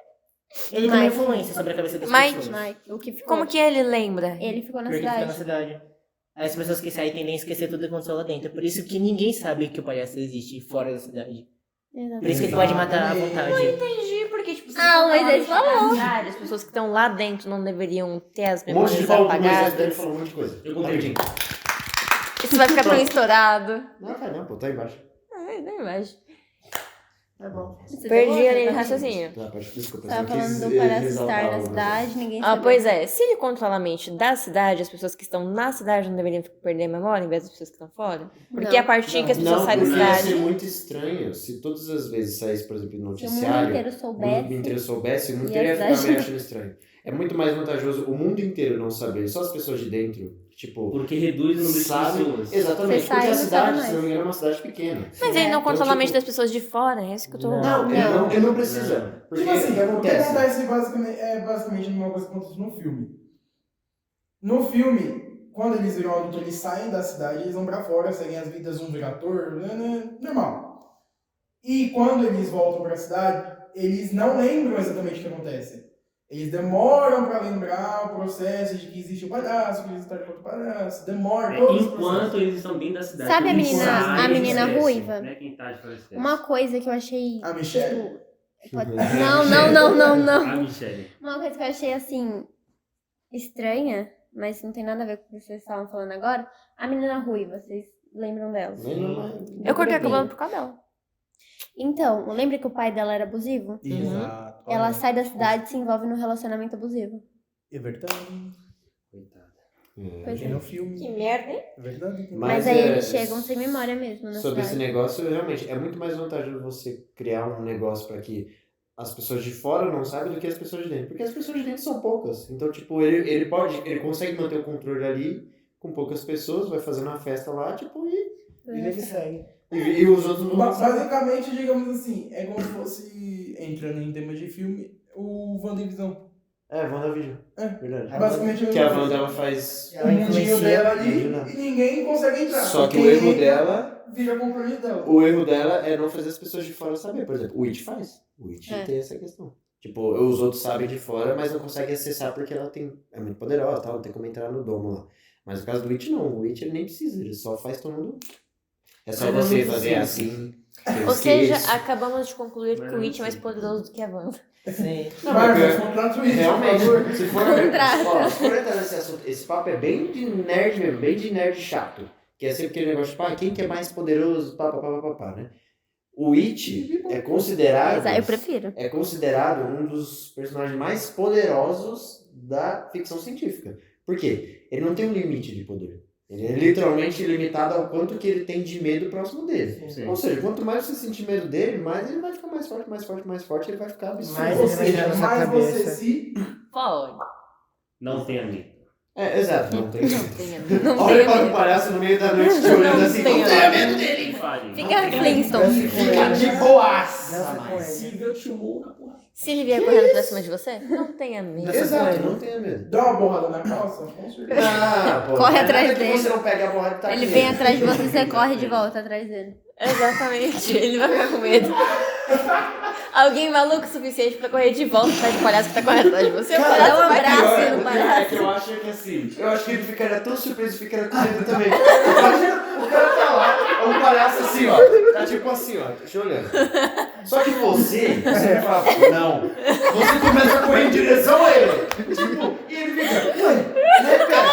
Ele tem uma Mike. influência sobre a cabeça das Mike. pessoas. Mike, o que ficou? Como que ele lembra? Ele ficou na Porque fica na cidade. cidade. Aí as pessoas que saem tendem a esquecer tudo que aconteceu lá dentro. Por isso que ninguém sabe que o palhaço existe fora da cidade. Por Exatamente. isso que ele pode matar à vontade. Entendi, porque, tipo, se Ah, o for Moisés falar falou. de verdade, as pessoas que estão lá dentro não deveriam ter as Um monte de memórias palma pro Moisés, daí ele apagadas. falou um monte de coisa. Eu contei. Rapidinho. Isso vai ficar tão estourado. Não, cara, não, pô, tá aí embaixo. Ai, nem imagino. Tá bom. Você Perdi pegou, a linha de tá? raciocínio. Tá, pode desculpa. Tava eu quis falando do palhaço exaltar estar na algo. cidade, ninguém Ah, sabia. pois é. Se ele controla a mente da cidade, as pessoas que estão na cidade não deveriam perder a memória em vez das pessoas que estão fora? Porque Não. a partir que as pessoas Não, saem da porque ia ser cidade... muito estranho se todas as vezes saísse, por exemplo, no Se o mundo noticiário, inteiro o mundo soubesse. inteiro soubesse, o mundo E inteiro ia a ficar meio cidade- achando estranho. É muito mais vantajoso o mundo inteiro não saber, só as pessoas de dentro, tipo, Porque reduz o número de sabe. pessoas. Exatamente, Você porque sai a e não sabe cidade, mais. se não me engano, é uma cidade pequena. Mas ele não Então, controla a mente tipo, das pessoas de fora, é isso que eu tô... Não, ele não precisa. Porque Tipo assim, o que o que acontece? acontece basicamente a mesma coisa que acontece no filme. No filme, quando eles viram adulto, eles saem da cidade, eles vão pra fora, seguem as vidas, um vira ator, normal. E quando eles voltam pra cidade, eles não lembram exatamente o que acontece. Eles demoram pra lembrar o processo de que existe o palhaço, que eles estão contra o palhaço, demora todo esse processo. Enquanto eles estão dentro da cidade. Sabe a eles menina- saem, a eles menina esquecem, ruiva? Né? Quem tá de fora esquece. Uma coisa que eu achei. A Michelle? Tipo, pode- Não. A Michelle. Uma coisa que eu achei assim. Estranha, mas não tem nada a ver com o que vocês estavam falando agora. A menina ruiva, vocês lembram dela? Eu cortei a cabelo por causa dela. Então, lembra que o pai dela era abusivo? Exato. Ela sai da cidade e se envolve num relacionamento abusivo. É verdade. Coitada. Pois Tem é. no filme. Que merda, hein? É verdade. tem. Mas aí eles chegam sem memória mesmo na Sobre esse cidade. negócio, realmente, é muito mais vantajoso você criar um negócio para que as pessoas de fora não saibam do que as pessoas de dentro. Porque as pessoas de dentro são poucas. Então, tipo, ele consegue manter o controle ali com poucas pessoas, vai fazendo uma festa lá, tipo, e E ele segue. E os outros não sabem. Basicamente, digamos assim, é como se fosse, entrando em tema de filme, o WandaVision. WandaVision. É. Verdade. Basicamente, Que a Wanda ela faz. o mundinho dela ali Imagina. e ninguém consegue entrar. Só que Quem o erro entra, dela. vira controle dela. O erro dela é não fazer as pessoas de fora saber. Por exemplo, o Witch faz. O Witch tem essa questão. Tipo, os outros sabem de fora, mas não conseguem acessar porque ela é muito poderosa, tal, não tem como entrar no domo lá. Mas no caso do Witch, não. O Witch ele nem precisa, ele só faz todo mundo. É só você fazer assim. Ou seja, acabamos de concluir que o Witch é mais poderoso do que a Wanda. Sim. Não, Marvel, contrata o Witch, por realmente, favor. se for, ó, se for entrar nesse assunto, esse papo é bem de nerd mesmo, bem de nerd chato. Que é sempre aquele negócio de, quem que é mais poderoso, né? O It é considerado... Eu prefiro. É considerado um dos personagens mais poderosos da ficção científica. Por quê? Ele não tem um limite de poder. Ele é literalmente limitado ao quanto que ele tem de medo próximo dele. Sim. Ou seja, quanto mais você sentir medo dele, mais ele vai ficar mais forte, mais forte, mais forte, ele vai ficar absurdo. Mais Ou ele vai seja, entrar na sua mais você cabeça. se... Pode. Não tenha medo. Exato, não tem Não tenha medo. Não Olha tenha para o medo. palhaço no meio da noite te olhando assim, não tenha tenha medo dele! Fica Flintstone. Fica de boaça! Dança com ele. Silvio te murra, porra. Se ele vier correndo pra cima de você, não tenha medo. Exato, não tenha medo. Dá uma borrada na calça, com certeza. Pô, Corre mas atrás nada que dele. você não pega a borracha que tá Ele aqui. vem atrás de você, você corre de volta atrás dele. Exatamente, ele vai ficar com medo. Alguém maluco o suficiente pra correr de volta atrás do palhaço que tá correndo atrás de você. O Cara, palhaço dá um vai abraço correr. no É palhaço. que eu acho que assim, eu acho que ele ficaria tão surpreso, ficaria com medo também. Imagina, o cara tá lá, o palhaço assim, ó, tá tipo assim, ó, te olhando. Só que você fala, não, você começa a correr em direção a ele. Tipo, e ele fica, ué, né, cara?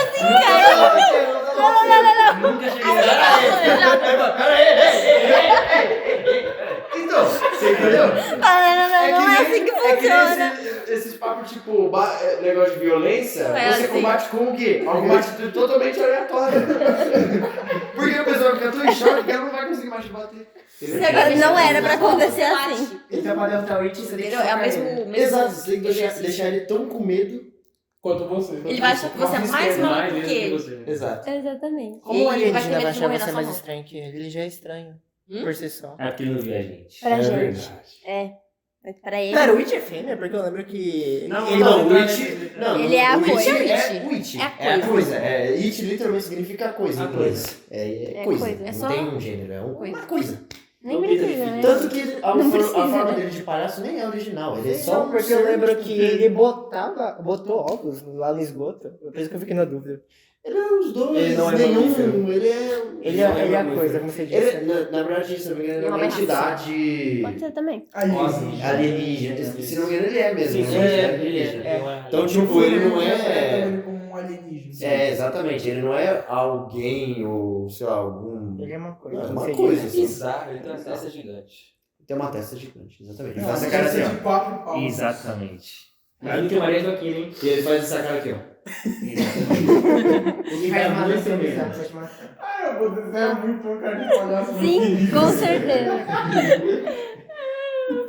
Como assim, cara? Nunca cheguei Então, você entendeu? Não é assim que funciona. Esses papos, tipo, negócio de violência, É você assim. combate com o quê? Alguma atitude totalmente aleatória. Porque o pessoal fica tão em choque que ela não vai conseguir mais te bater. Entendeu? Não era pra acontecer assim. Ele trabalhando pra Witch, você tem que Entendeu? É o focar mesmo, nele. mesmo Exato, você tem que exercício. deixar ele tão com medo. Quanto você. Ele vai achar que você é mais maluco que ele. você. Exato. Exatamente. Como E o ele vai alienígena querer vai achar morrer na você sua mais mão. estranho que ele? Ele já é estranho. Hum? Por si só. É porque ele não viu a gente. Pra gente. verdade. Mas pra ele. Cara, o Witch é fêmea, porque eu lembro que... Não, ele Não, não o It. Não, Ele é a o It coisa. É o It. É a É a coisa. It literalmente significa coisa em A inglês. É É coisa. coisa. É Não só tem um gênero, é coisa. uma coisa. Nem precisa, né? Tanto que Não precisa, a forma né? dele de palhaço nem é original. Ele é Só só um porque eu ser, lembro tipo, que ele botou ovos lá no esgoto. Por isso que eu fiquei na dúvida. Ele é os dois, Ele não é nenhum. mamífero. Ele é. Ele é a coisa, como você disse. Ele, na verdade, se não me engano, ele é uma Ele é uma entidade Pode ser também. alienígena. Se não me engano, ele é mesmo. Sim, né? sim, ele é. Então, tipo, ele não é. Ele como um alienígena. É, exatamente. Ele não é alguém ou, sei lá, algum. Ele é uma coisa. É como uma você coisa. disse. Assim. Bizarro, ele tem uma testa gigante. Tem uma testa gigante, exatamente. Ele Não, faz essa cara assim, de ó. quatro palmos. Exatamente. Mais do que o Maria Joaquina, hein? E ele faz essa cara aqui, ó. Ele vai matar muito você, mesmo. sabe? Vai te matar. Ah, eu vou desenhar muito uma cara de palhaço. Sim, com certeza.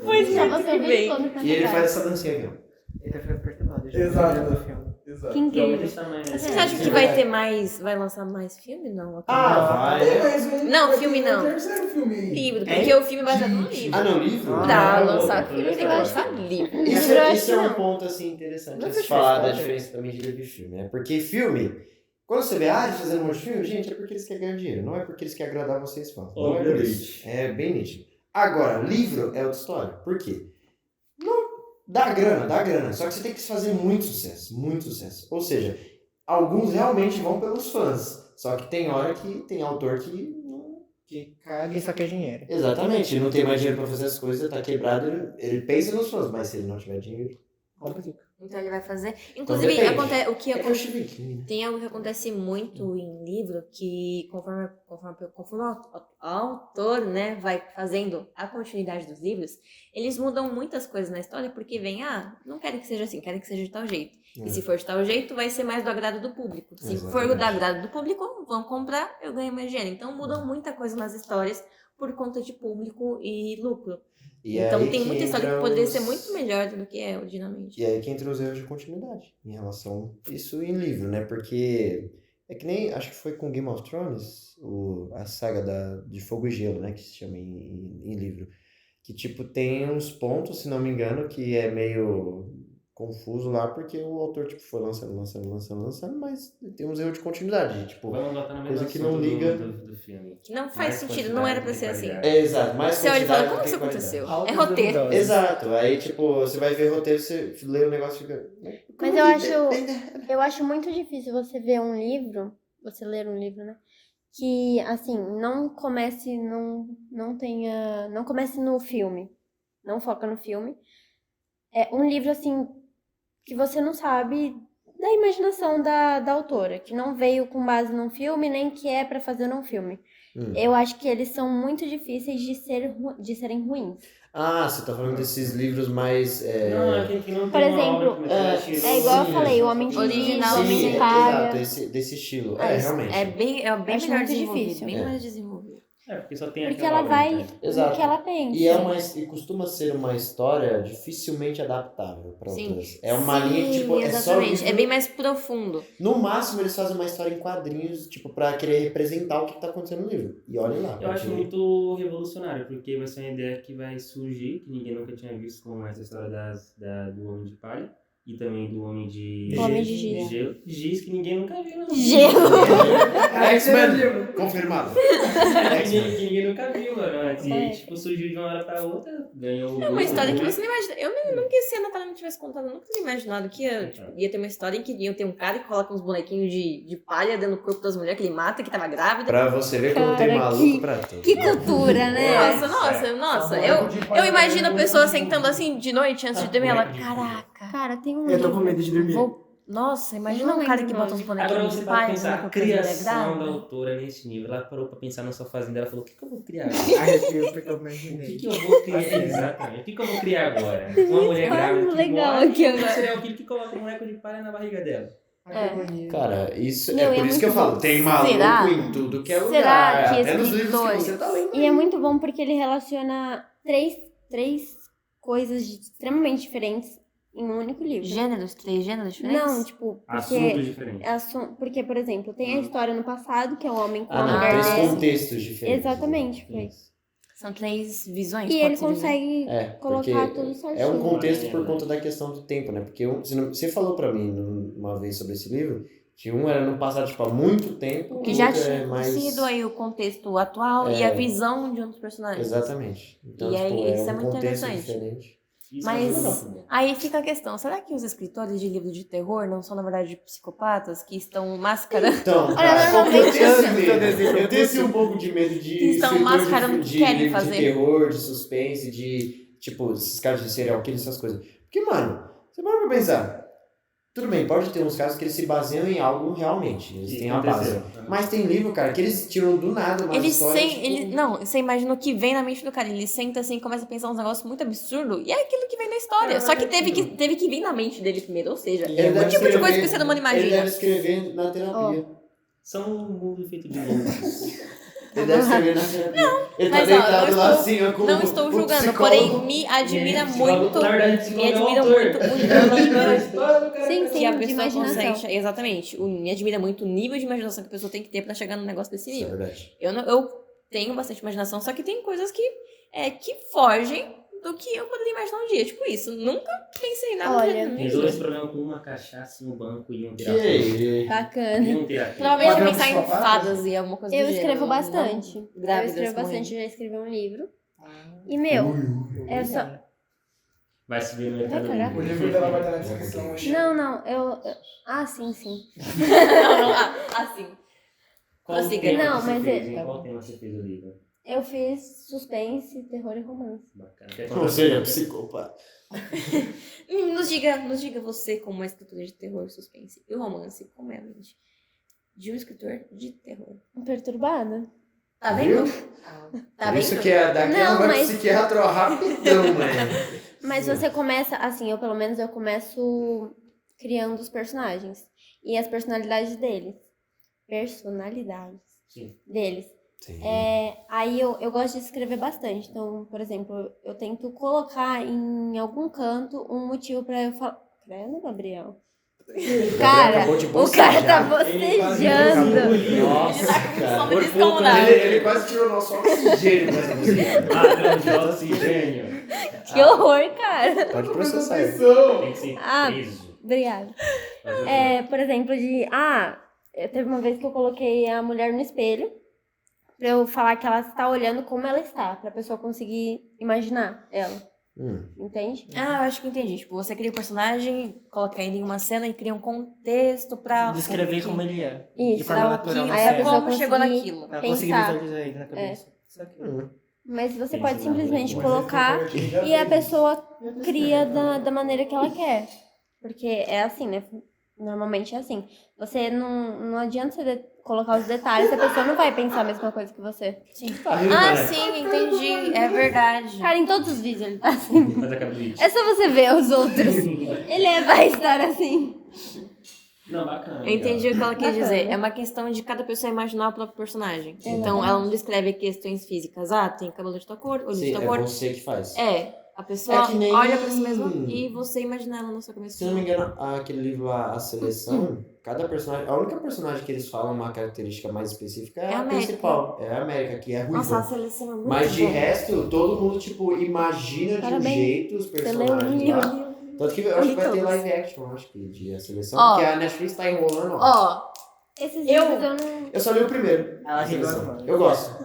Pois Só é, você tudo vê bem. quando tá E ele atrás. faz essa dancinha aqui, ó. Ele tá ficando perturbado. já. Exato. No filme. Exato. Que incrível. Vocês acham que vai ter mais. Vai lançar mais filme? Não. Ah, Tem vai. mais um. Não, vai filme ter um não. terceiro filme aí. Livro, porque o filme vai ser no livro. Ah, não, livro? Pra Ah, lançar não, filme tem que legal. lançar livro. Isso, Eu acho isso que é um não. ponto assim interessante Não de se fez falar da história. diferença também de livro e filme, né? Porque filme, quando você vê eles fazendo um monte de filme, gente, é porque eles querem ganhar dinheiro, não é porque eles querem agradar vocês fãs. Não é por Obviamente. isso. É bem nítido. Agora, livro é outra história. Por quê? Não, dá grana. Só que você tem que fazer muito sucesso, muito sucesso. Ou seja, alguns realmente vão pelos fãs. Só que tem hora que tem autor que não. Que caga e só quer dinheiro. Exatamente, ele não tem mais dinheiro pra fazer as coisas, tá quebrado, ele pensa nos fãs, mas se ele não tiver dinheiro. Complica. Então ele vai fazer. Inclusive, depende. o que É o Stephen King, né? tem algo que acontece muito em livro que conforme o autor, né, vai fazendo a continuidade dos livros, eles mudam muitas coisas na história porque vem, não querem que seja assim, querem que seja de tal jeito. E se for de tal jeito, vai ser mais do agrado do público. Se for do Exatamente. agrado do público, vão comprar, eu ganho mais dinheiro. Então mudam muita coisa nas histórias por conta de público e lucro. E Então aí tem que muita história que entra poderia os- ser muito melhor do que é originalmente. E aí que entra os erros de continuidade em relação a isso em livro, né? Porque É que nem, acho que foi com Game of Thrones, a saga de Fogo e Gelo, né, que se chama em livro. Que, tipo, tem uns pontos, se não me engano, que é meio confuso lá, porque o autor, tipo, foi lançando, mas tem uns erros de continuidade, tipo, Vamos botar no coisa mesmo que não assunto liga... do filme. Que não faz Mais sentido, não era pra ser quantidade assim. que qualidade. Exato, mais Você olha e fala, quantidade como do que isso qualidade. aconteceu? É roteiro. Exato, aí, tipo, você vai ver roteiro, você lê o negócio e fica... Mas eu acho muito difícil você ver um livro, você ler um livro, né? Que, assim, não comece no filme. Não foca no filme. É um livro, assim, que você não sabe da imaginação da autora, que não veio com base num filme, nem que é pra fazer num filme. Eu acho que eles são muito difíceis de serem ruins. Ah, você tá falando desses livros mais... Não, é que não Por tem uma obra exemplo, que ela tirou. é igual eu sim, falei, o Homem de Original, Giz, o Homem Sim, de Palha. exato, desse estilo. Ah, Realmente. É bem Acho melhor muito desenvolvido, difícil. bem É. mais desenvolvido. É, porque só tem Porque aquela ela obra, vai então. Exato. no que ela pensa. E costuma ser uma história dificilmente adaptável para Sim. outras. É uma linha que, tipo, é só exatamente. livro. É bem mais profundo. No máximo, eles fazem uma história em quadrinhos, tipo, pra querer representar o que tá acontecendo no livro. E olha lá. Eu acho porque- muito revolucionário, porque vai ser uma ideia que vai surgir, que ninguém nunca tinha visto, como essa história do Homem de Palha e também do Homem de Homem de Giz. Gelo. Giz que ninguém nunca viu, não. X-Men! Confirmado. Que ninguém nunca viu, mano. Antes. E aí, tipo, surgiu de uma hora pra outra, ganhou o É uma história que Google, você não imagina. Eu nunca, se a Natália não tivesse contado, eu nunca teria imaginado que ia ter uma história em que ia ter um cara que coloca uns bonequinhos de palha dentro do corpo das mulheres que ele mata, que tava grávida. Pra você ver como tem Cara, maluco pra tudo. Que cultura, né? Nossa. Eu imagino a pessoa sentando assim de noite antes de dormir, ela, caraca. Cara, tem um Eu tô com livro. medo de dormir. Nossa, imagina Não um cara lembro que o bota uns nome. Agora bonequinhos você de pode palha pensar, no a corpo da mulher criação da grávida. autora nesse nível. Ela parou pra pensar na sua fazenda, ela falou, o que eu vou criar? Arrepio, porque eu O que imaginei. eu vou criar? Exatamente. O que eu vou criar agora? Uma mulher grávida que legal morre, aqui e um agora. serial killer que coloca um boneco de palha na barriga dela. Cara, isso Meu, é por é isso que eu muito falo, bom. tem maluco Será? em tudo que é Será lugar. que Até nos livros que escritores- você tá lendo. E é muito bom porque ele relaciona três coisas extremamente diferentes em um único livro. Três gêneros diferentes? Não, tipo, Assuntos porque, diferentes. porque, por exemplo, tem a história no passado, que é o homem com Ah, a não, mulher três dele. contextos diferentes. Exatamente, foi. Isso. São três visões, E pode ele se dizer. consegue Porque colocar tudo certinho. é um contexto por É, conta da questão do tempo, né? Porque você falou pra mim uma vez sobre esse livro que um era no passado, tipo, há muito tempo, Que o já outro tinha é mais... sido aí o contexto atual e a visão de um dos personagens. Exatamente. Então, E tipo, aí, isso é um muito contexto interessante. diferente. Isso Mas- é muito bom. Aí fica a questão, será que os escritores de livros de terror não são, na verdade, psicopatas que estão mascarando... Então, cara, normalmente- eu tenho esse medo. Eu tenho esse um pouco de medo de Que estão escritor mascarando o que de querem livro fazer. de terror, de suspense, de, tipo, esses caras de serial killer, essas coisas. Porque, mano, você para pra pensar. Tudo bem, pode ter uns casos que eles se baseiam em algo realmente. Eles têm a base. Mas tem livro, cara, que eles tiram do nada uma história. Tipo, Não, você imagina o que vem na mente do cara. Ele senta assim e começa a pensar uns negócios muito absurdos. E é aquilo que vem na história. Só que teve que vir na mente dele primeiro. Ou seja, ele é deve o tipo de coisa escrever- que o ser humano Ele imagina. deve escrever na terapia. São um mundo feito de loucos. Ele deve escrever na terapia. Ele tá Mas, ó, deitado lá assim, ó, com Não o estou o julgando, psicólogo. porém me admira Psicólogo, muito. na verdade, Me psicólogo é o admira autor. muito o nível Sim, que a sim, de pessoa imaginação. consegue. Exatamente. Me admira muito o nível de imaginação que a pessoa tem que ter pra chegar num negócio desse Isso é nível. verdade. Eu tenho bastante imaginação, só que tem coisas que fogem do que eu poderia imaginar um dia. Tipo isso. Nunca pensei em nada Olha, do Tem gênero. dois problemas com uma cachaça no banco e um Que terapeuta. ele... Bacana. E um terapeuta. Provavelmente Padrão pensar em psicopata? fadas e alguma coisa Eu do gênero. escrevo não bastante. Eu grávidas escrevo morrendo. bastante, já escrevi um livro. E, meu, é só... Vai subir no mercado Vai, O livro dela vai estar na descrição hoje. Não, eu... Ah, sim. Não, assim. Qual Prossiga. tema Não, você mas fez? é- Em qual tema você fez o livro? Eu fiz suspense, terror e romance. Bacana. Quer Ou contar seja, sobre- psicopata. Nos diga você, como uma escritora de terror, suspense e romance, como é a mente de um escritor de terror. Perturbada? Tá vendo? Tá Por isso vendo? que é daqui ela Não, vai mas- pro psiquiatra ó, rapidão, mano. Mas você começa, assim, eu pelo menos eu começo criando os personagens. E as personalidades deles. Personalidades Sim. deles. Sim. Aí eu gosto de escrever bastante. Então, por exemplo, eu tento colocar em algum canto um motivo pra eu falar. Credo, Gabriel. Cara, acabou de o cara tá bocejar. bocejando. Nossa, cara. Sono descomunal. Ele quase tirou nosso oxigênio com essa música. Padrão de oxigênio. Que horror, cara. Pode processar ele. Tem que ser Ah. preso. Obrigada. Mas Por exemplo, teve uma vez que eu coloquei a mulher no espelho pra eu falar que ela está olhando como ela está, pra pessoa conseguir imaginar ela. Entende? Ah, eu acho que entendi. Tipo, você cria o personagem, coloca ele em uma cena e cria um contexto pra... Descrever como ele é. Isso, De forma pra o natural. que- Aí a pra pessoa como chegou conseguir naquilo. Pra conseguir pensar. visualizar ele na cabeça. Só que... Mas você Tem pode que simplesmente dar colocar e a pessoa cria da maneira que ela quer. Porque é assim, né? Normalmente é assim. Você não adianta você colocar os detalhes, a pessoa não vai pensar a mesma coisa que você. Ah, sim, entendi. É verdade. Cara, em todos os vídeos ele tá assim. Faz a cara do It. É só você ver os outros. Vai estar assim. Não, bacana. Eu entendi o que ela quis Bacana. dizer. É uma questão de cada pessoa imaginar o próprio personagem. Então, ela não descreve questões físicas. Ah, tem cabelo de tal cor, olho de Sim, tal é cor. você que faz. A pessoa É que nem- olha pra si mesma e você imagina ela na sua cabeça. Se não me engano, aquele livro lá, A Seleção, cada personagem, a única personagem que eles falam uma característica mais específica é É a a América. principal. É a América, que é ruiva. Nossa, a seleção é muito Mas de boa. resto, todo mundo, tipo, imagina de Parabéns. um jeito os Você leu um personagens livro. lá. Tanto que eu acho que vai ter todos. live action, acho que, de A Seleção, Ó. porque a Netflix tá enrolando. Ó, Esses Eu- livros eu não. Eu só li o primeiro. Ela A riu Seleção. agora. Eu gosto.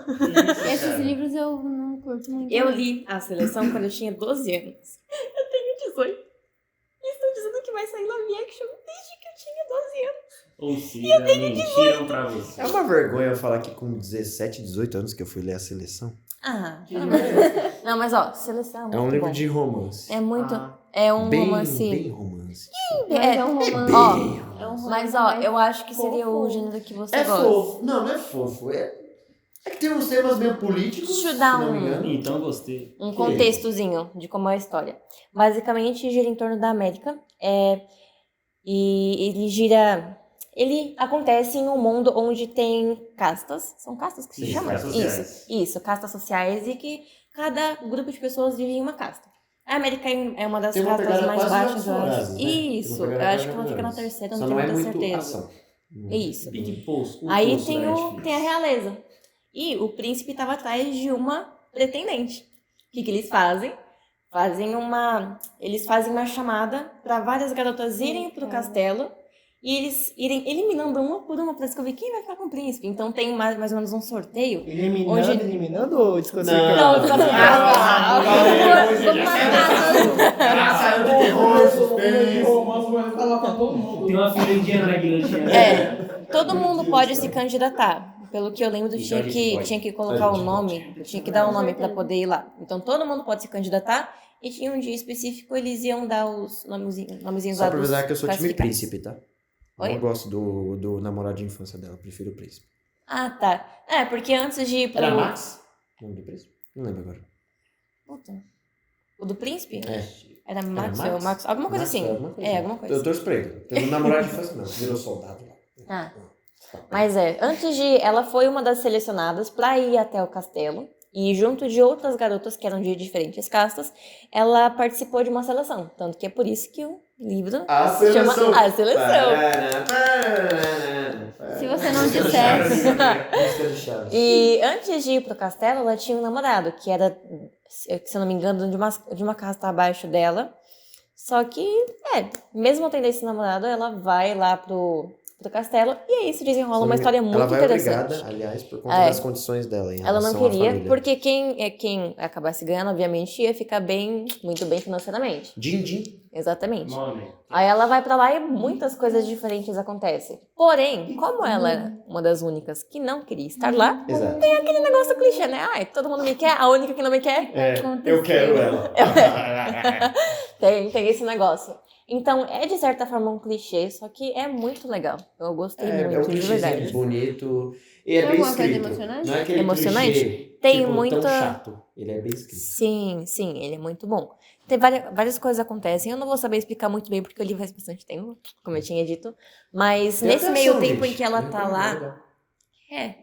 Esses livros eu não curto muito. eu li a seleção quando eu tinha 12 anos. Eu tenho 18. E estão dizendo que vai sair live action desde que eu tinha 12 anos. Ou seja, mentiram pra você. É uma vergonha eu falar que com 17, 18 anos que eu fui ler A Seleção. Ah, pelo amor de Deus. Não, mas ó, seleção é muito É um livro bom. de romance. É muito... Ah. É um bem, romance... bem romance. Mas é um romance. Ó, É um romance mas ó, mais eu acho que seria o fofo. gênero que você É gosta. fofo. Não, não é fofo. É que tem uns temas meio políticos, Deixa eu dar se não me um- engano. Então gostei. Um contextozinho de como é a história. Basicamente, gira em torno da América. E ele gira... Ele acontece em um mundo onde tem castas. São castas que se Sim, chamam? castas sociais. Isso, castas sociais. E que cada grupo de pessoas vive em uma casta. A América é uma das Tem uma castas pegada mais quase baixas, eu Jogos acho. Vorazes, né? Tem Isso, uma eu pegada acho que ela quase fica na Jogos Vorazes. terceira, Só não não tenho é muita muito certeza. ação. Isso. Pique Poço. Aí Poço tem, da o, Netflix. tem a realeza. E o príncipe estava atrás de uma pretendente. O que eles fazem? Eles fazem uma chamada para várias garotas irem pro castelo e eles irem eliminando uma por uma para descobrir quem vai ficar com o príncipe. Então tem mais ou menos um sorteio. Eliminando ou desconsiderando? Não, desconsiderando. Vamos matar Ela saiu do terror, suspense. romance vai falar pra todo mundo. Tem uma filha indiana na guilhotina. Todo mundo pode se candidatar. Pelo que eu lembro, Então a gente pode. tinha que colocar A o gente nome, tinha que dar o nome para poder ir lá. Então todo mundo pode se candidatar e tinha um dia específico, eles iam dar os nomezinhos Só lá pra dos avisar que eu sou time classificados. príncipe, tá? Eu Oi? não gosto do namorado de infância dela, eu prefiro o príncipe. Ah, tá. Porque antes de ir pro... Era Max? O nome do príncipe? Não lembro agora. Puta. O do príncipe? É. Era Max Max? ou Max? Alguma coisa Max, assim. alguma coisa assim. Alguma coisa Eu assim. torço pra ele. Pelo namorado de infância, não. Virou soldado lá. Ah. Mas antes de... Ela foi uma das selecionadas para ir até o castelo. E junto de outras garotas que eram de diferentes castas, ela participou de uma seleção. Tanto que é por isso que o livro A se chama seleção. A Seleção. Se você não dissesse. Música de Chaves. E antes de ir pro castelo, ela tinha um namorado, que era, se eu não me engano, de uma casta abaixo dela. Só que, mesmo tendo esse namorado, ela vai lá pro castelo e aí se desenrola uma história muito ela vai interessante. obrigada, aliás, por conta das condições dela. Em Ela não relação à queria, família. porque quem acabasse ganhando, obviamente, ia ficar muito bem financeiramente. Din-din. Exatamente. Nome. Aí ela vai pra lá e muitas coisas diferentes acontecem. Porém, como ela era uma das únicas que não queria estar lá, Exato. tem aquele negócio clichê, né? Ai, todo mundo me quer, a única que não me quer. Eu quero ela. Tem esse negócio. Então, é de certa forma um clichê, só que é muito legal. Eu gostei É um muito, de verdade. clichêzinho bonito. E é Tem bem alguma coisa escrito. emocionante? Não é aquele Emocionante? clichê, Tem tipo, muita- tão chato. Ele é bem escrito. Sim, ele é muito bom. Tem várias coisas acontecem. Eu não vou saber explicar muito bem, porque eu li faz bastante tempo, como eu tinha dito. Mas Tem nesse até meio ação, tempo gente. em que ela Muito tá lá... legal.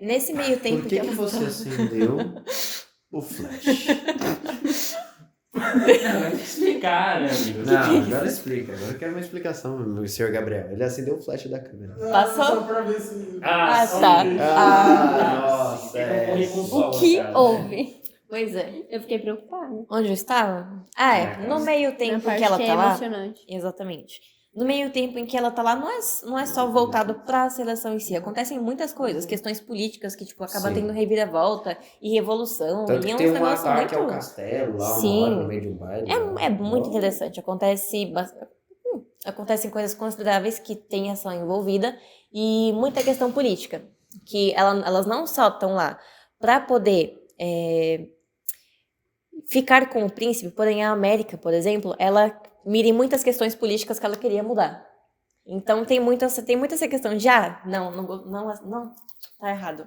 nesse meio tempo Por que ela você tá... acendeu o flash? Vai ter que explicar, né, amigo? Não, agora explica. Agora eu quero uma explicação, meu senhor Gabriel. Ele acendeu o flash da câmera. Passou? Só pra ver se... Ah, sim. tá. Nossa, Tem que concorrer com o sol, O que cara. houve? Pois é. Eu fiquei preocupada. Onde eu estava? No meio tempo Na em parte que ela que tá é lá. emocionante. Exatamente. No meio tempo em que ela tá lá, não é só voltado pra seleção em si. Acontecem muitas coisas, questões políticas que, tipo, acaba Sim. tendo reviravolta e revolução. Tanto e que uns tem um negócios ataque muito... ao castelo lá, Sim. uma hora no meio de um baile. É muito interessante. Acontecem coisas consideráveis que tem ação envolvida e muita questão política. Que elas não só estão lá pra poder ficar com o príncipe, porém a América, por exemplo, ela mira em muitas questões políticas que ela queria mudar. Então tem muito essa questão de, não, tá errado.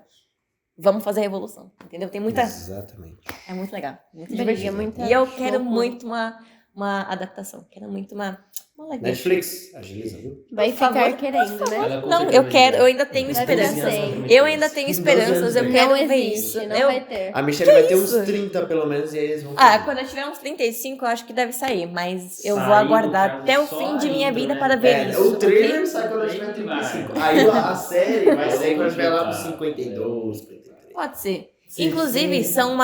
Vamos fazer a revolução, entendeu? Tem muita... Exatamente. É muito legal, muito Briga, divertido. muita E eu quero loucura. muito uma adaptação, quero muito uma live action. Netflix, agiliza, viu? Vai Por favor, ficar querendo, né? Ela com Não, certeza eu quero, vai eu ainda tenho Deve esperanças. ser. Eu ainda tenho esperanças, eu Não quero Não ver existe, isso. não vai ter. A Michelle vai ter isso? uns 30 pelo menos e aí eles vão. Quando eu tiver uns 35, eu acho que deve sair, mas eu vou Sair, aguardar no até o caso, fim só de minha ainda, vida né? para ver isso. O trailer ok? sai quando eu tiver 35. Vai. Aí a série vai sair quando eu tiver lá pros 52, 53. Pode ser. Sim, Inclusive, sim. são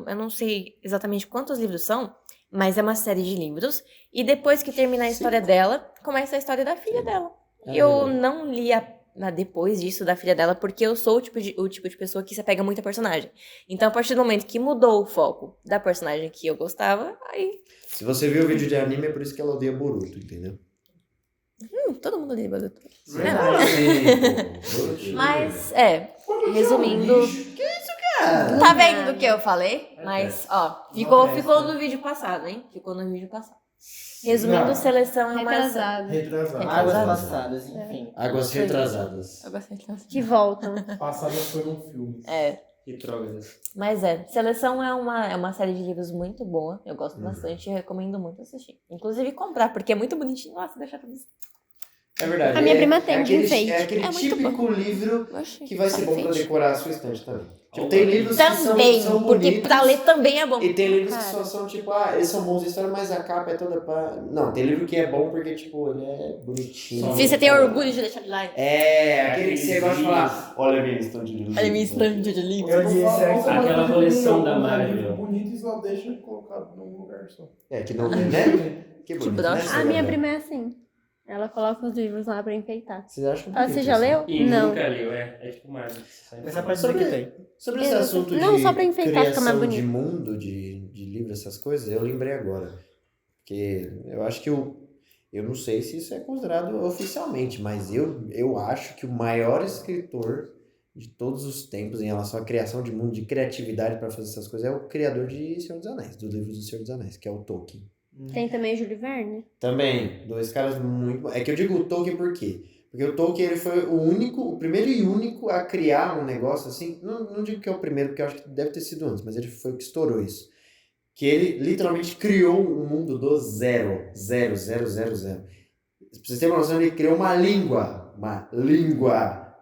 eu não sei exatamente quantos livros são, mas é uma série de livros. E depois que terminar a história dela, começa a história da filha dela. Eu não li depois disso da filha dela, porque eu sou o tipo de pessoa que se apega muito a personagem. Então, a partir do momento que mudou o foco da personagem que eu gostava, aí... Se você viu o vídeo de anime, é por isso que ela odeia Boruto, entendeu? todo mundo odeia Boruto. Sim, pô. Mas, resumindo... Tá vendo o que eu falei? Mas, ficou no vídeo passado, hein? Ficou no vídeo passado. Resumindo, Não. Seleção é uma... Retrasado. Retrasado. Águas Retrasado. passadas, enfim. Águas retrasadas. Eu gostei de Seleção. Que voltam. Passado foi um filme. Retrógradas. Mas Seleção é uma série de livros muito boa. Eu gosto bastante e recomendo muito assistir. Inclusive comprar, porque é muito bonitinho. Nossa, deixa eu ver. É verdade. A minha prima tem, de aquele, enfeite. é aquele É muito típico livro Eu achei que vai ser bom pra enfeite. decorar a sua estante também. Tipo, tem livros que Também, são porque bonitos, pra ler também é bom. e tem livros que Cara. só são tipo, eles são bons de história, mas a capa é toda pra... Não, tem livro que é bom porque, tipo, ele é bonitinho. Se você tem orgulho de deixar de lá. Aquele que você gosta de falar, olha a minha estante de livros. Olha minha estante de livros. Eu disse, Aquela coleção da Marvel. Livro bonito e só deixa colocado num lugar só. Que não tem, né? Que bonito, broxa. né? A minha prima é assim. Ela coloca os livros lá pra enfeitar. Vocês acham Ah, você já bonito, leu? E Não. nunca leu, é tipo Marvel. Essa parte do que tem. Sobre esse assunto Não, de só pra enfeitar, fica mais criação de bonito. mundo, de livro, essas coisas, eu lembrei agora. Porque eu acho que eu não sei se isso é considerado oficialmente, mas eu acho que o maior escritor de todos os tempos em relação à criação de mundo, de criatividade para fazer essas coisas, é o criador de Senhor dos Anéis, dos livros do Senhor dos Anéis, que é o Tolkien. Tem também o Júlio Verne. Também, dois caras muito bons. É que eu digo o Tolkien por quê? Porque o Tolkien ele foi o primeiro e único a criar um negócio assim. Não digo que é o primeiro, porque eu acho que deve ter sido antes, mas ele foi o que estourou isso. Que ele literalmente criou um mundo do zero. Zero, zero, zero, zero. Pra vocês terem uma noção, ele criou uma língua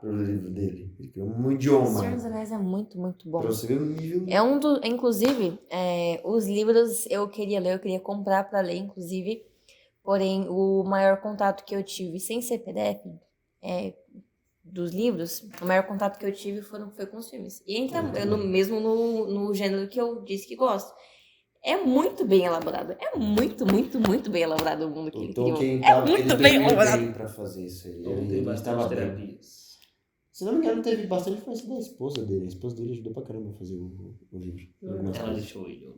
pro livro dele. Ele criou um idioma. Senhor dos Anéis é muito, muito bom. Pra você ver o nível. Inclusive, os livros eu queria ler, eu queria comprar pra ler, inclusive. Porém, o maior contato que eu tive, sem ser PDF, dos livros, o maior contato que eu tive foi com os filmes. E entra mesmo no gênero que eu disse que gosto. É muito bem elaborado. É muito, muito, muito bem elaborado o mundo que O ele Tolkien criou. tava, muito ele bem bem elaborado. pra fazer isso. Tem Ele estava bastante bem. terapias. Se não me engano, teve bastante influência da esposa dele. A esposa dele ajudou pra caramba a fazer o livro. Algumas Ela coisas. deixou ele.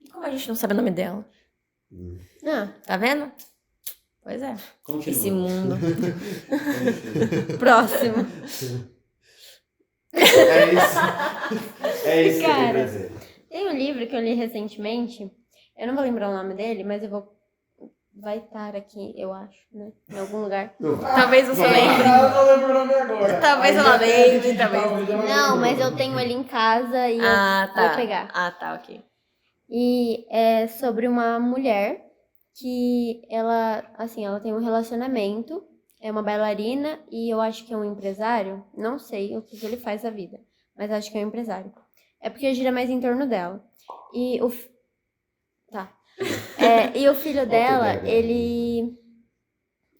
E como a gente não sabe o nome dela? Ah, Tá vendo? Pois é. Continua. Esse mundo. próximo. É isso. É isso que eu Cara. queria dizer. Tem um livro que eu li recentemente. Eu não vou lembrar o nome dele, mas eu vou... Vai estar aqui, eu acho, né? Em algum lugar. Talvez você lembre. Eu não lembro o nome agora. Talvez ela lembre, talvez. Não, mas eu tenho ele em casa e eu vou pegar. Ah, tá, ok. E é sobre uma mulher que ela tem um relacionamento, é uma bailarina e eu acho que é um empresário. Não sei o que ele faz da vida, mas acho que é um empresário. É porque gira mais em torno dela. E Tá. E o filho dela, ideia,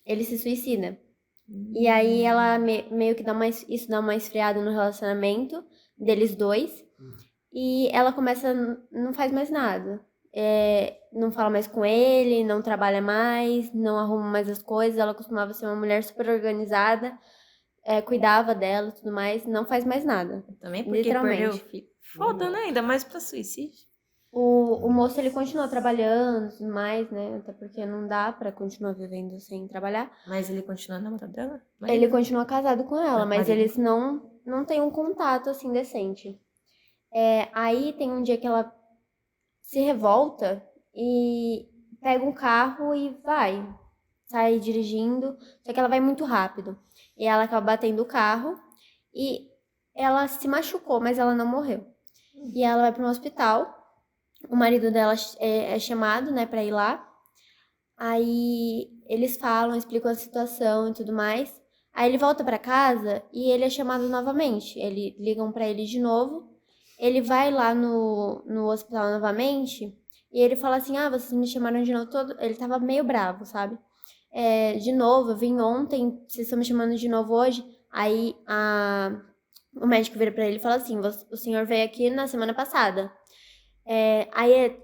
ele se suicida. E aí ela meio que isso dá uma esfriada no relacionamento deles dois. E ela não faz mais nada. Não fala mais com ele, não trabalha mais, não arruma mais as coisas. Ela costumava ser uma mulher super organizada, cuidava dela e tudo mais, não faz mais nada. Também porque Literalmente. perdeu o filho. Foda, né? Ainda mais pra suicídio. O moço, ele continua trabalhando e tudo mais, né? Até porque não dá pra continuar vivendo sem trabalhar. Mas ele continua namorando dela? Ele continua casado com ela, mas marido. eles não têm um contato, assim, decente. Aí tem um dia que ela se revolta e pega um carro e sai dirigindo, só que ela vai muito rápido. E ela acaba batendo o carro e ela se machucou, mas ela não morreu. E ela vai para um hospital, o marido dela é chamado, né, pra ir lá. Aí eles explicam a situação e tudo mais. Aí ele volta pra casa e ele é chamado novamente. Ligam pra ele de novo. Ele vai lá no hospital novamente e ele fala assim, vocês me chamaram de novo todo. Ele tava meio bravo, sabe? De novo, eu vim ontem, vocês estão me chamando de novo hoje. Aí o médico vira pra ele e fala assim, o senhor veio aqui na semana passada. Aí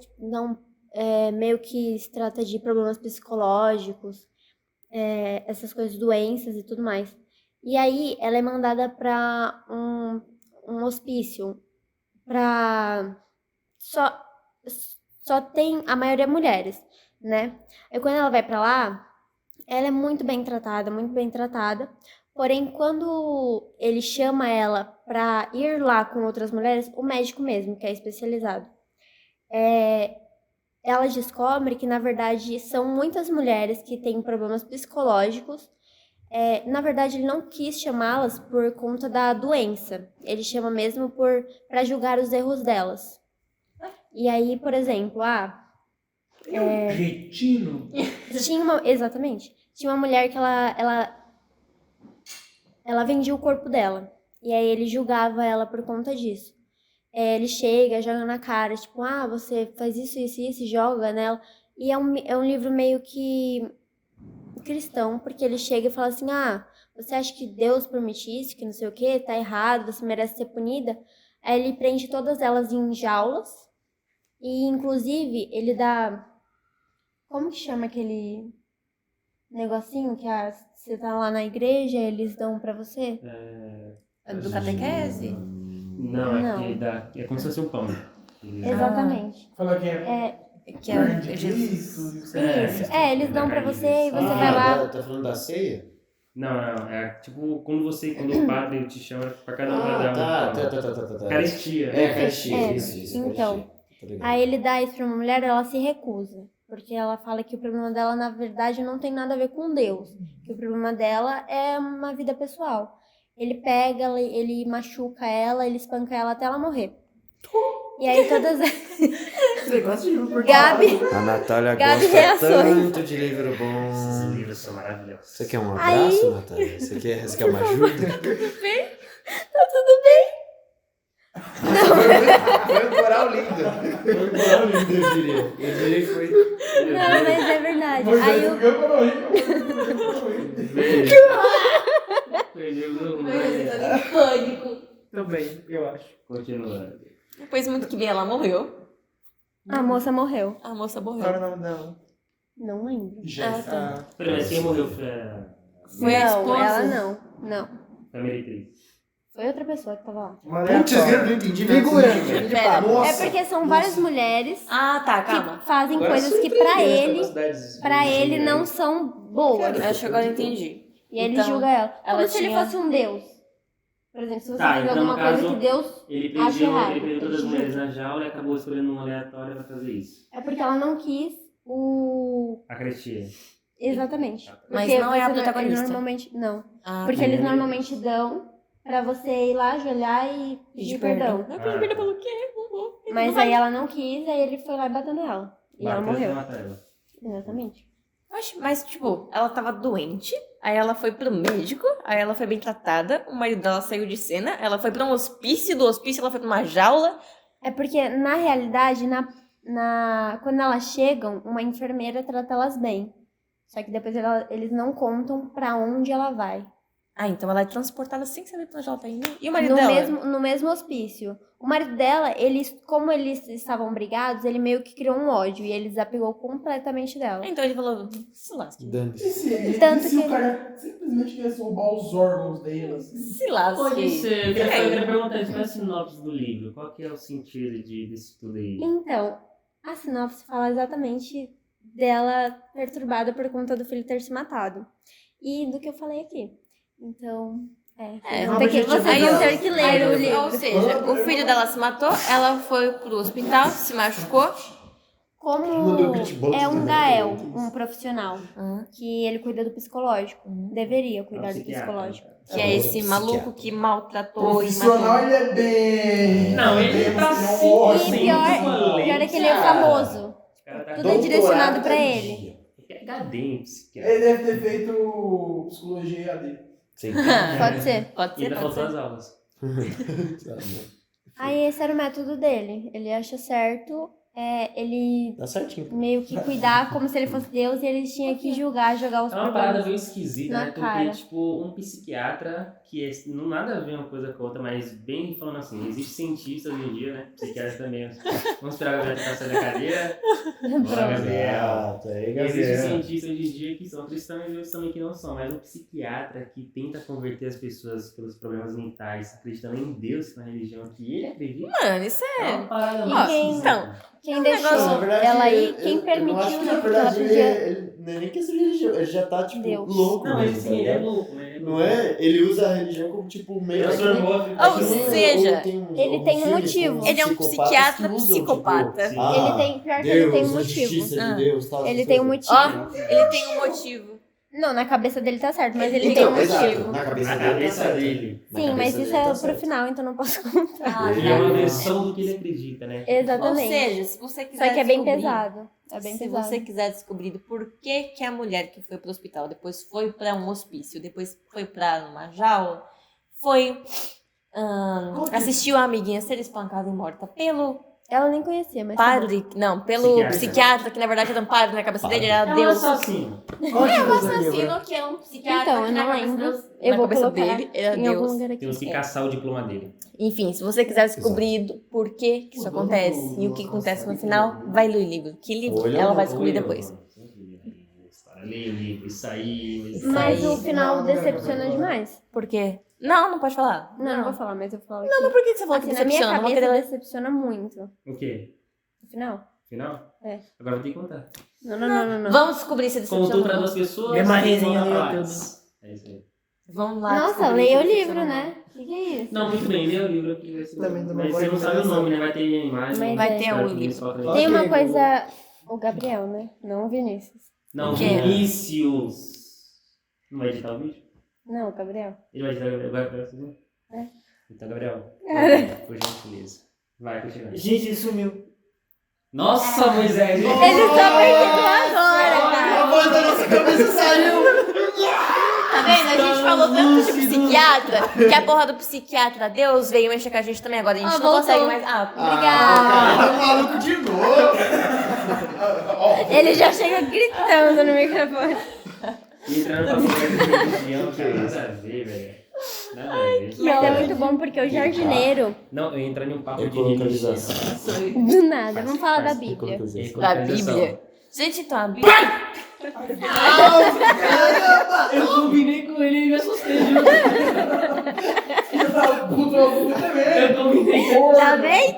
meio que se trata de problemas psicológicos, essas coisas, doenças e tudo mais. E aí ela é mandada pra um hospício, só tem a maioria mulheres, né? Aí quando ela vai pra lá, ela é muito bem tratada. Porém, quando ele chama ela pra ir lá com outras mulheres, o médico mesmo, que é especializado, ela descobre que, na verdade, são muitas mulheres que têm problemas psicológicos. Na verdade, ele não quis chamá-las por conta da doença. Ele chama mesmo para julgar os erros delas. E aí, por exemplo, Retino. Exatamente. Tinha uma mulher que ela vendia o corpo dela. E aí ele julgava ela por conta disso. Ele chega, joga na cara, tipo, você faz isso, isso, isso, e joga nela. E é um livro meio que cristão, porque ele chega e fala assim, você acha que Deus permite isso, que não sei o que, tá errado, você merece ser punida? Aí ele prende todas elas em jaulas, e inclusive ele dá, como que chama aquele negocinho que você tá lá na igreja, eles dão pra você? Do catequese? Não, Não. é como se fosse um pão. Exatamente. Fala que Que carne de Jesus. Cristo. Eles dão pra você e você vai lá. Tá falando da ceia? Não. É tipo quando o padre te chama pra cada um vai dar um pão. Tá. Carestia. Carestia, isso. Então, carestia. aí ele dá isso pra uma mulher, ela se recusa. Porque ela fala que o problema dela, na verdade, não tem nada a ver com Deus. Que o problema dela é uma vida pessoal. Ele pega, ele machuca ela, ele espanca ela até ela morrer. E aí todas... Você gosta de livro Gabi... A Natália Gabi gosta reações. tanto de livro Esses bom. livros são maravilhosos. Você quer um abraço, Natália? Você quer uma ajuda? Tá tudo bem? Foi um coral lindo. Eu diria que foi. Não, mas é verdade. Aí Em pânico. Também, eu acho. Continuando. Depois, muito que bem, ela morreu. a moça morreu. A moça morreu. Qual era o nome dela? Não lembro. tá. Peraí, mas quem morreu foi a Foi a Não, esposa? ela não. meretriz? Foi outra pessoa que tava lá. Putz, eu não entendi nada. Figurante. Pera. Nossa. É porque são várias mulheres Ah, tá, calma. que fazem Agora coisas que pra ele não são boas. Acho que agora eu entendi. E ele Então, julga ela. Como ela se ele tinha- fosse um deus. Por exemplo, se você Tá, fizer então, alguma no coisa caso, que Deus... Ele Acho errado. prendeu todas as mulheres na jaula e acabou escolhendo um aleatório pra fazer isso. É porque ela não quis o... A Crestia. Exatamente. Mas Porque não é a você protagonista. Eles normalmente... Não. Ah, Porque tá. eles normalmente dão pra você ir lá, ajoelhar e pedir perdão. Não, pedir perdão pelo quê? Mas aí ela não quis, aí ele foi lá e bateu nela. E ela morreu. Exatamente. Oxe, mas, tipo, ela tava doente, aí ela foi pro médico, aí ela foi bem tratada, o marido dela saiu de cena, ela foi pra um hospício, do hospício ela foi pra uma jaula. É porque, na realidade, quando elas chegam, uma enfermeira trata elas bem. Só que depois eles não contam pra onde ela vai. Ah, então ela é transportada sem saber pra onde ela tá indo. E o marido dela? No mesmo hospício. O marido dela, como eles estavam brigados, ele meio que criou um ódio e ele desapegou completamente dela. Então ele falou, se lasque. E Tanto se que- o cara simplesmente quisesse roubar os órgãos dele, assim? Se lasque. Pode ser. Eu Fica aí. queria perguntar, qual é a sinopse do livro? Qual que é o sentido desse tudo aí? Então, a sinopse fala exatamente dela perturbada por conta do filho ter se matado. E do que eu falei aqui. Então, vocês vão ter que ler o livro. Ou seja, o filho dela se matou, ela foi pro hospital, se machucou. Como Mandou beatbox, é um né? Gael, um profissional, Hum. que ele cuida do psicológico. Deveria cuidar do psiquiatra. psicológico. Que é esse maluco que maltratou e matou. Profissional, ele é bem... Não, ele bem, tá assim, sim, um E ótimo. pior é que ele é famoso. Tudo é direcionado pra ele. HD em psiquiatra. Ele deve ter feito psicologia EAD. Sim. Pode ser. Pode E ser, ainda pode faltou ser. as aulas. Aí esse era o método dele. Ele acha certo, ele Tá certinho. meio que cuidar como se ele fosse Deus e ele tinha que jogar os É uma parada problemas. bem esquisita, na né? Porque, cara. tipo, um psiquiatra, que não nada a ver uma coisa com a outra, mas bem falando assim, existe cientistas hoje em dia, né? Psiquiatras também. Vamos esperar a Gabriela que tá saindo da cadeira. Olá, Gabriel. Exato, aí, Existem Gabriel. cientistas hoje em dia que são cristãos e outros também que não são, mas um psiquiatra que tenta converter as pessoas pelos problemas mentais, acreditando em Deus, na religião que ele acredita, Mano, isso é é... uma parada E muito quem- esquisita. então, Quem deixou Não, na verdade, ela aí, eu quem não permitiu, acho que, né? na Porque ela verdade, podia... ele não é nem questão de religião, ele já tá, tipo, Deus. louco. Não, mesmo, ele tá sim, ele é ligado? louco, né? Ele é Não louco. é? Ele usa a religião como, tipo, meio... Transformou a Ou nem- seja, ele tem um motivo. ele é um psiquiatra psicopata. Sim. Ele tem, pior que ele tem um a motivo. justiça Ah. de Deus, tal, Ele essas tem um coisas. motivo. Ó, ele tem um motivo. Não, na cabeça dele tá certo, mas ele Então, tem um exato, motivo. na cabeça Na dele tá cabeça certo. dele. Na Sim, mas cabeça isso dele é tá pro certo. final, então não posso contar. Ele é uma versão do que ele acredita, né? Ou Exatamente. seja, se você quiser Só que é bem descobrir- pesado. É bem se pesado. você quiser descobrir do porquê que a mulher que foi pro hospital, depois foi pra um hospício, depois foi pra uma jaula, foi assistiu a amiguinha ser espancada e morta pelo Ela nem conhecia, mas. tá bom. padre, não, pelo psiquiatra, que na verdade era um padre na cabeça dele, era É um Deus. assassino. Assassino que é um psiquiatra. Então, eu que na não cabeça lembro. Deus- Eu na vou cabeça colocar dele era em algum Deus. lugar aqui. Temos que caçar o diploma dele. Enfim, se você quiser descobrir do porquê que isso acontece e o que acontece no final, vai ler o livro. Que livro? Olha, Ela vai olha, descobrir depois. Leia o livro, isso aí. Mas aí. o final decepciona demais. Por quê? Não pode falar. Não vou falar, mas eu falo aqui. Não, mas por que você falou que Assim, na minha decepciona? Não vou cabeça querer ler. decepciona muito. O quê? No final. Final? É. Agora vou ter que contar. Não. Vamos descobrir se Contou decepciona. pra ou não. duas pessoas. Vê uma resenha conta no pra YouTube. Lattes. É isso aí. Vamos lá. Nossa, descobrir leia o se livro, decepciona ou não. né? O que é isso? Não, muito bem, lê o livro aqui. Vai ser... Também não Mas vou você não sabe o lembrar nome, né? Vai ter a imagem. Mas Vai é. ter Espero o que livro. ninguém coloque Tem aí. uma Ok. coisa. O Gabriel, né? Não o Vinícius. Não, O quê? Vinícius. Não vai editar o vídeo? Não, o Gabriel. Ele vai editar o Gabriel? É. Então, Gabriel, por gentileza. Vai, continua. Gente, ele sumiu. Nossa, Moisés! Ele só perguntou agora, A cara. voz da nossa cabeça saiu! Tá vendo? A gente falou tanto de psiquiatra que a porra do psiquiatra, Deus, veio mexer com a gente também agora. A gente não voltou. consegue mais. Obrigada. O maluco de novo! Ele já chega gritando no microfone. Entrando pra falar de religião, que nada a ver, velho. Nada a ver. Mas é muito bom porque o jardineiro, Não, eu entro em um papo de Ecolocalização. religião. do nada, vamos falar da Bíblia. Da Bíblia. Gente, então a Bíblia. Eu combinei com ele e me assustei, viu? Eu combinei com Tá vendo?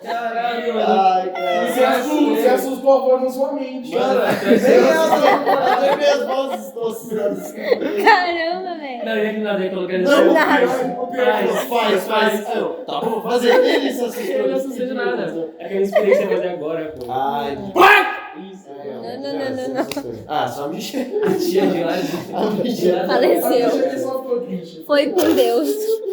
Caralho, mano. Ai, cara. Você assustou a voz na sua mente. Mano, até minhas vozes estão assustadas. Caramba, velho. Não, eu nada, eu coloquei Não, Nada. faz. Tá bom, fazer ele se assustou. Eu não assustei de nada. É que eu esperei você fazer agora, pô. Ai, Isso. Não. Ah, só me encher. A tia de lá. A Michelle. Faleceu. Ele só ficou triste. Foi com Deus.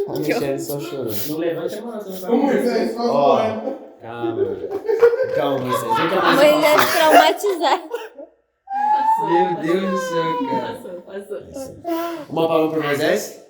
A Michelle só chorou. Não levante a mão, você O não vai. Moisés só Ó. correndo. Calma, Moisés. Nunca mais Moisés traumatizado. Meu Deus do céu, cara. Passou. Uma palma pro Moisés.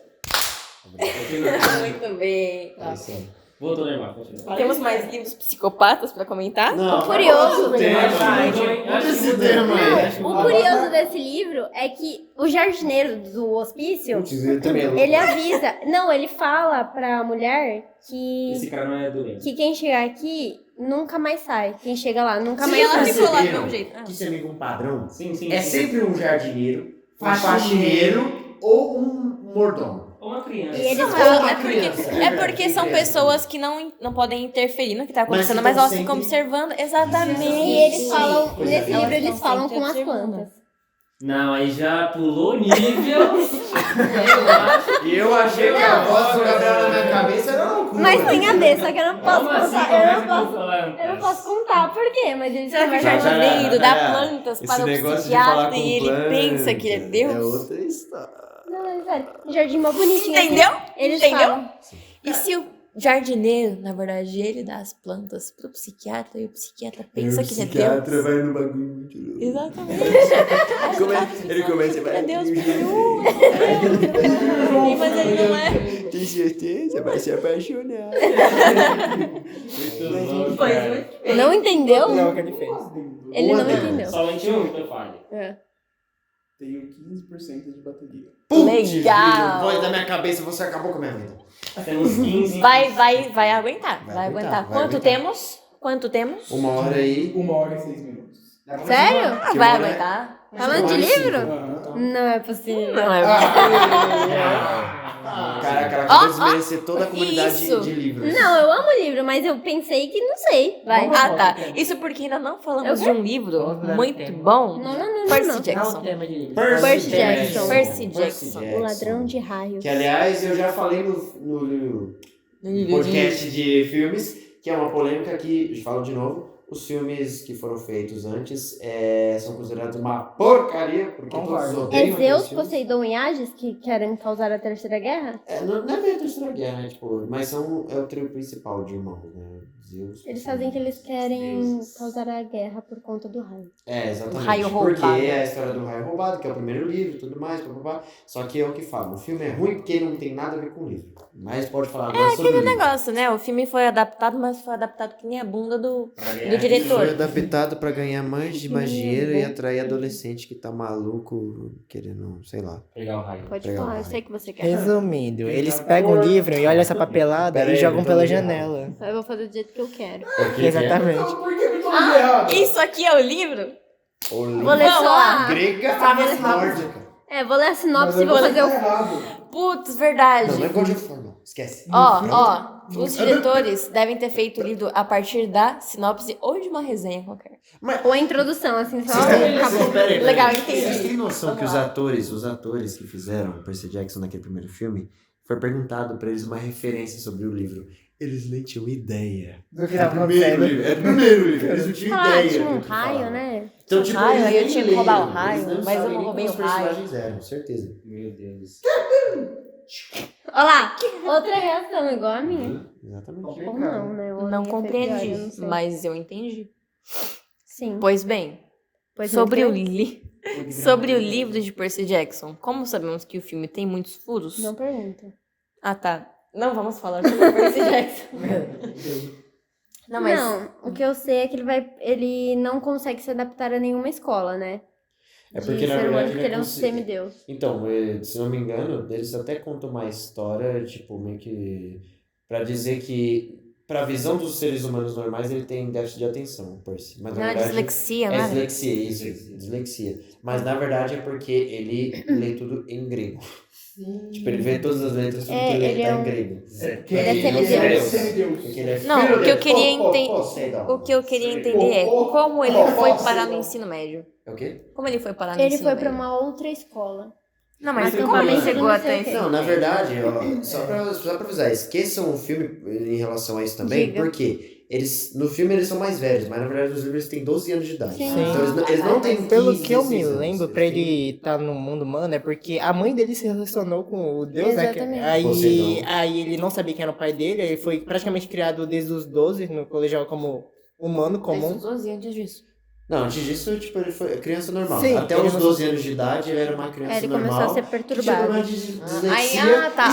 Muito bem. É isso aí. Voltou normal, continua. Temos mais livros psicopatas pra comentar? Não, curioso, esse tema aí. O curioso desse livro é que o jardineiro do hospício, Putz, ele também é louco. ele avisa. Não, ele fala pra mulher Esse cara não é doente. que quem chegar aqui nunca mais sai. Quem chega lá nunca Se mais ela sai. ficou lá do perceberam mesmo jeito. que isso é meio que um padrão? Sim, sim. É sim. sempre um jardineiro, um faxineiro ou um mordomo. Ou uma criança. E eles Não, falam. uma É criança. porque são pessoas que não podem interferir no que tá acontecendo, Mas mas que elas tão ficam sempre- observando. Exatamente. E eles falam, Pois é. nesse Elas livro eles estão falam sempre com as observando. plantas. Não, aí já pulou o nível. Eu acho. E eu achei que a voz do Gabriel na minha cabeça era loucura. Mas tem a ver, só que eu não posso Como assim? contar. Como é Eu que não eu tô posso, falando? eu não posso contar por quê, mas eles Será que o conversam. jardineiro dá plantas Esse para o negócio de falar psiquiatra com e ele planta pensa que é Deus? É outra história. Não, é sério. Um jardim mó bonitinho. assim. Entendeu? Eles Entendeu? falam. E se o jardineiro, na verdade, ele dá as plantas pro psiquiatra e o psiquiatra pensa que ele é Deus? vai no bagulho muito louco. Exatamente. Ele começa a É Deus, vai. mas ele não é. Tem certeza? Vai se apaixonar. Muito louco, Pois cara. Não entendeu? Não, o que ele fez. Ele não Boa, entendeu. Somente um, então fale. É. Tenho 15% de bateria. Legal. Voz da minha cabeça, você acabou com a minha vida. Temos 15. Vai aguentar. Vai Vai aguentar, aguentar. vai Quanto aguentar. temos? Quanto temos? 1 hora aí. 1 hora e 6 minutos. Sério? Ah, vai aguentar. Falando de livro? Aham. Não é possível. Não é Caraca, ela Ó, acabou de ó, desmerecer toda a comunidade isso. de livros. Não, eu amo livro, mas eu pensei que não sei. Vai. Ah, tá. Isso porque ainda não falamos de um livro muito bom. Não. Percy Qual o Jackson. tema de livro? Percy Jackson. Percy Jackson. O ladrão de raios. Que, aliás, eu já falei no podcast de filmes, que é uma polêmica que, falo de novo, os filmes que foram feitos antes são considerados uma porcaria, porque todos Concordo. É odeiam aqueles Zeus, filmes. Poseidon e Hades que querem causar a Terceira Guerra? Não é bem a Terceira Guerra, né? Tipo, mas é o trio principal de irmãos, né? Zeus. Eles fazem que eles querem causar a guerra por conta do raio. Exatamente. O raio porque roubado. é a história do raio roubado, que é o primeiro livro e tudo mais, papapá. Só que é o que falo, o filme é ruim porque não tem nada a ver com o livro. Mas pode falar agora sobre o livro. Negócio, né? O filme foi adaptado, mas foi adaptado que nem a bunda do Foi diretor. adaptado pra ganhar mais dinheiro e atrair adolescente que tá maluco, querendo, sei lá. Pegar o raio. Pode Legal, falar, eu vai. sei que você quer. Resumindo, eles pegam o livro e olham essa papelada Pera e aí, jogam eu tô pela ligado. janela. Eu vou fazer do jeito que eu quero. Exatamente. Por que eu tô errado? Isso aqui é o livro? O livro Vou ler só a... grega nórdica. Vou ler a sinopse Mas e vou eu fazer o... errado. Putz, verdade. Não é God of War, não. Esquece. Ó, os diretores devem ter feito o livro a partir da sinopse ou de uma resenha qualquer. Ou a introdução, assim, só... Acabou. Legal, entendi. Vocês têm noção que os atores que fizeram o Percy Jackson naquele primeiro filme, foi perguntado pra eles uma referência sobre o livro. Eles nem tinham ideia. Do que É o tava primeiro acontecendo. livro, é o primeiro livro. Eles não tinham Ah, ideia. tinha um do que raio, falava. né? Então, tipo, Raio, eles aí eu nem tinha que roubar o leram, raio, eles não mas eu sabem não nem roubei como o os raio. personagens eram, certeza. Meu Deus. Olha lá, outra reação igual a minha. Exatamente. Ou não, né? Ou a Não minha foi pior, compreendi, eu não sei. mas eu entendi. Sim. Pois bem, Pois sobre não o, foi? sobre o livro de Percy Jackson, como sabemos que o filme tem muitos furos... Não pergunta. Ah, tá. Não vamos falar sobre Percy Jackson. Não, mas... Não, o que eu sei é que ele não consegue se adaptar a nenhuma escola, né? É De porque, na ser humano, verdade, porque ele é um consi- semideus. Então, se não me engano, eles até contam uma história, tipo, meio que... Pra dizer que, pra visão dos seres humanos normais, ele tem déficit de atenção, o Percy. Mas, na Não, é verdade, dislexia, é né? dislexia, isso, dislexia. Mas, na verdade, é porque ele lê tudo em grego. Tipo, ele vê todas as letras, tudo que ele ele lê é tá um- em grego. Ele é semideus. Semideus. Porque ele é Não, filho o que eu de queria enten- Poseidon. O que eu queria entender é como ele foi parar no ensino médio. É o quê? Como ele foi parar no Ele ensino foi médio? pra uma outra escola. Não, mas Acampamento como ele do chegou não sei até o quê. esse... Não, na verdade, ó, só pra avisar, esqueçam o filme em relação a isso também, Diga. porque no filme eles são mais velhos, mas na verdade nos livros eles têm 12 anos de idade. Sim. Então eles não têm 15, Pelo que eu me 16 anos. lembro, pra ele estar no mundo humano, é porque a mãe dele se relacionou com o Deus, né? Exatamente. Aí, Poseidon. aí ele não sabia quem era o pai dele, ele foi praticamente criado desde os 12 no colegial como humano Desde comum. os 12 antes disso. Não, antes disso, tipo, ele foi criança normal. Sim, Até ele os não- 12 anos de idade, ele era uma criança Ele normal. começou a ser que chegou perturbado. numa dislexia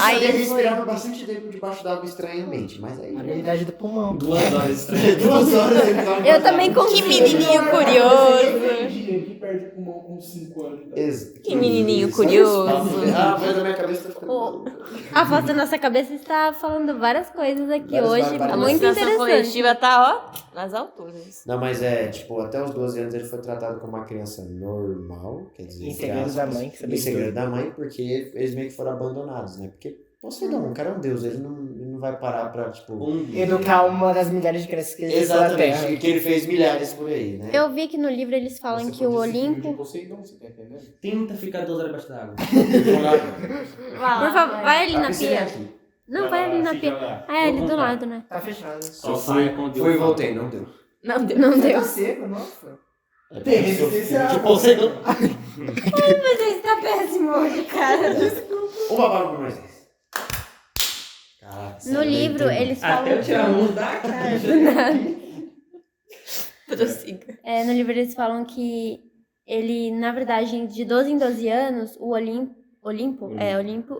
Aí e ele respirava bastante tempo debaixo d'água estranhamente. Mas aí... A habilidade do pulmão. 2 horas. 2 horas ele tava... Eu também Que consigo. menininho curioso. Que perde o pulmão com 5 anos. Que menininho curioso. A voz da minha cabeça tá ficando... O- A voz da nossa cabeça está falando várias coisas aqui Várias hoje, barbaridades. muito A administração interessante. coletiva tá, ó, nas alturas. Não, mas tipo, até os 12 anos ele foi tratado como uma criança normal, quer dizer, Em entre segredo da aspas, mãe, que em sabia segredo tudo. da mãe, porque eles meio que foram abandonados, né? Porque Poseidon, o cara é um deus, ele não vai parar pra, tipo... Educar uma das milhares de crianças que existem na Terra. Exatamente, que ele fez milhares por aí, né? Eu vi que no livro eles falam que o Olimpo. Poseidon, você tá entendendo? Tenta ficar 2 horas debaixo da água. Por favor, vai ali na piscina é pia. aqui. Não, vai ali na pia. Ah, é ali do lado, né? Tá fechado. Só saia com Deus. Fui e voltei, não deu. Não deu. Não deu. seco, nossa. Tem resistência à De água. Poseidon. Mas ele tá péssimo hoje, cara. Uma barba por mais 10. Caraca, No livro, eles falam. Até eu tirar um da Prossiga. No livro eles falam que ele, na verdade, de 12 em 12 anos, o Olimpo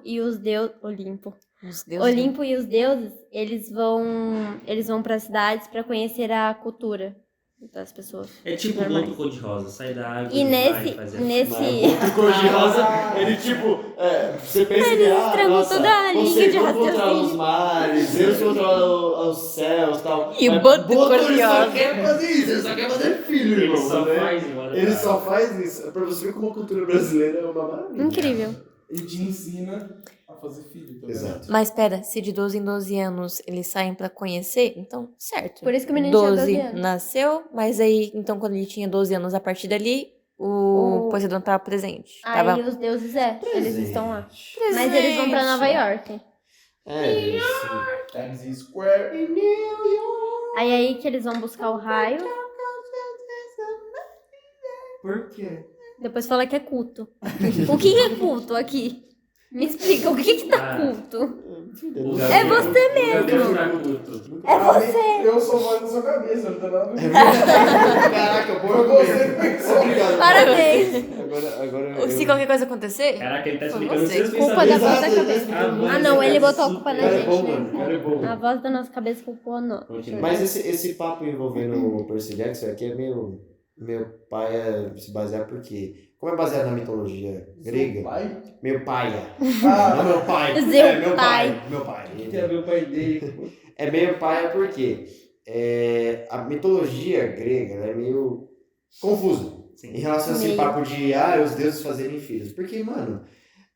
e os deuses. Os deuses. Olimpo e os deuses, eles vão para cidades para conhecer a cultura das pessoas. É tipo o normais. boto cor-de-rosa. Sai da água E vai fazer nesse Mas o cor-de-rosa, ele tipo, você pensa que, estragou nossa, toda a linha de Poseidon controla raciocínio. os mares, Deus controla os céus e tal. E o Mas boto ele cor-de-rosa. só quer fazer isso, ele só quer fazer filho, Ele irmão. só né? faz igual Ele só faz isso. Pra você ver como a cultura brasileira é uma maravilha. Incrível. Ele te ensina a fazer filho, tá vendo? Exato. Mas pera, se de 12 em 12 anos eles saem pra conhecer, então, certo. Por isso que o menino tinha 12 anos. nasceu, mas aí, então, quando ele tinha 12 anos, a partir dali, o O- Poseidon tava presente. Aí Tava... os deuses eles estão lá. Presente. Mas eles vão pra Nova York. Isso. Times Square. Aí que eles vão buscar o raio. Por quê? Depois fala que é culto. O que é culto aqui? Me explica, o que tá culto? É você mesmo. É você! Eu sou voz da sua cabeça, não tá nada a ver. Caraca, Foi boa você coisa. que pensou. Obrigado. Parabéns! Agora eu... Se qualquer coisa acontecer, Caraca, ele tá Foi explicando você. seus Culpa da pensamentos. voz da Exato, cabeça. tá explicando Ah, não, ele botou a culpa na Cara é gente, bom, né? mano. Cara é bom. A voz da nossa cabeça culpou não. Continua. Mas esse papo envolvendo o Percy Jackson aqui é meio paia se basear porque... Como é baseado na mitologia grega, Pai? meu paia. Ah, Não, meu pai. Seu meu pai. Meu pai. Tem a ver o pai dele. É meio paia porque a mitologia grega ela é meio confusa em relação a esse Meio. papo de os deuses fazerem filhos. Porque, mano,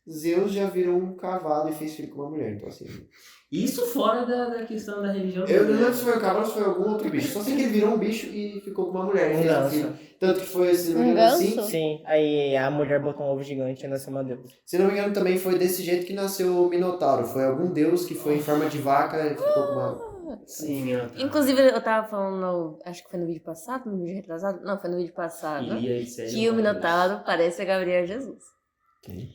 Zeus já virou um cavalo e fez filho com uma mulher. Então, assim, Isso fora da questão da religião. eu não dele, lembro se foi o cavalo ou se foi algum outro bicho. Só sei que ele virou um bicho e ficou com uma mulher. E fez um Ganso. filho. Tanto que foi, se não me Um engano, ganso? assim. Sim, aí a mulher botou um ovo gigante e nasceu uma deusa. Se não me engano, também foi desse jeito que nasceu o Minotauro. Foi algum deus que foi em forma de vaca e ficou com uma... Sim, meu. inclusive, eu tava falando, acho que foi no vídeo passado, no vídeo retrasado? Não, foi no vídeo passado. Iria, sério, Que o Minotauro parece a Gabriel Jesus. Quem?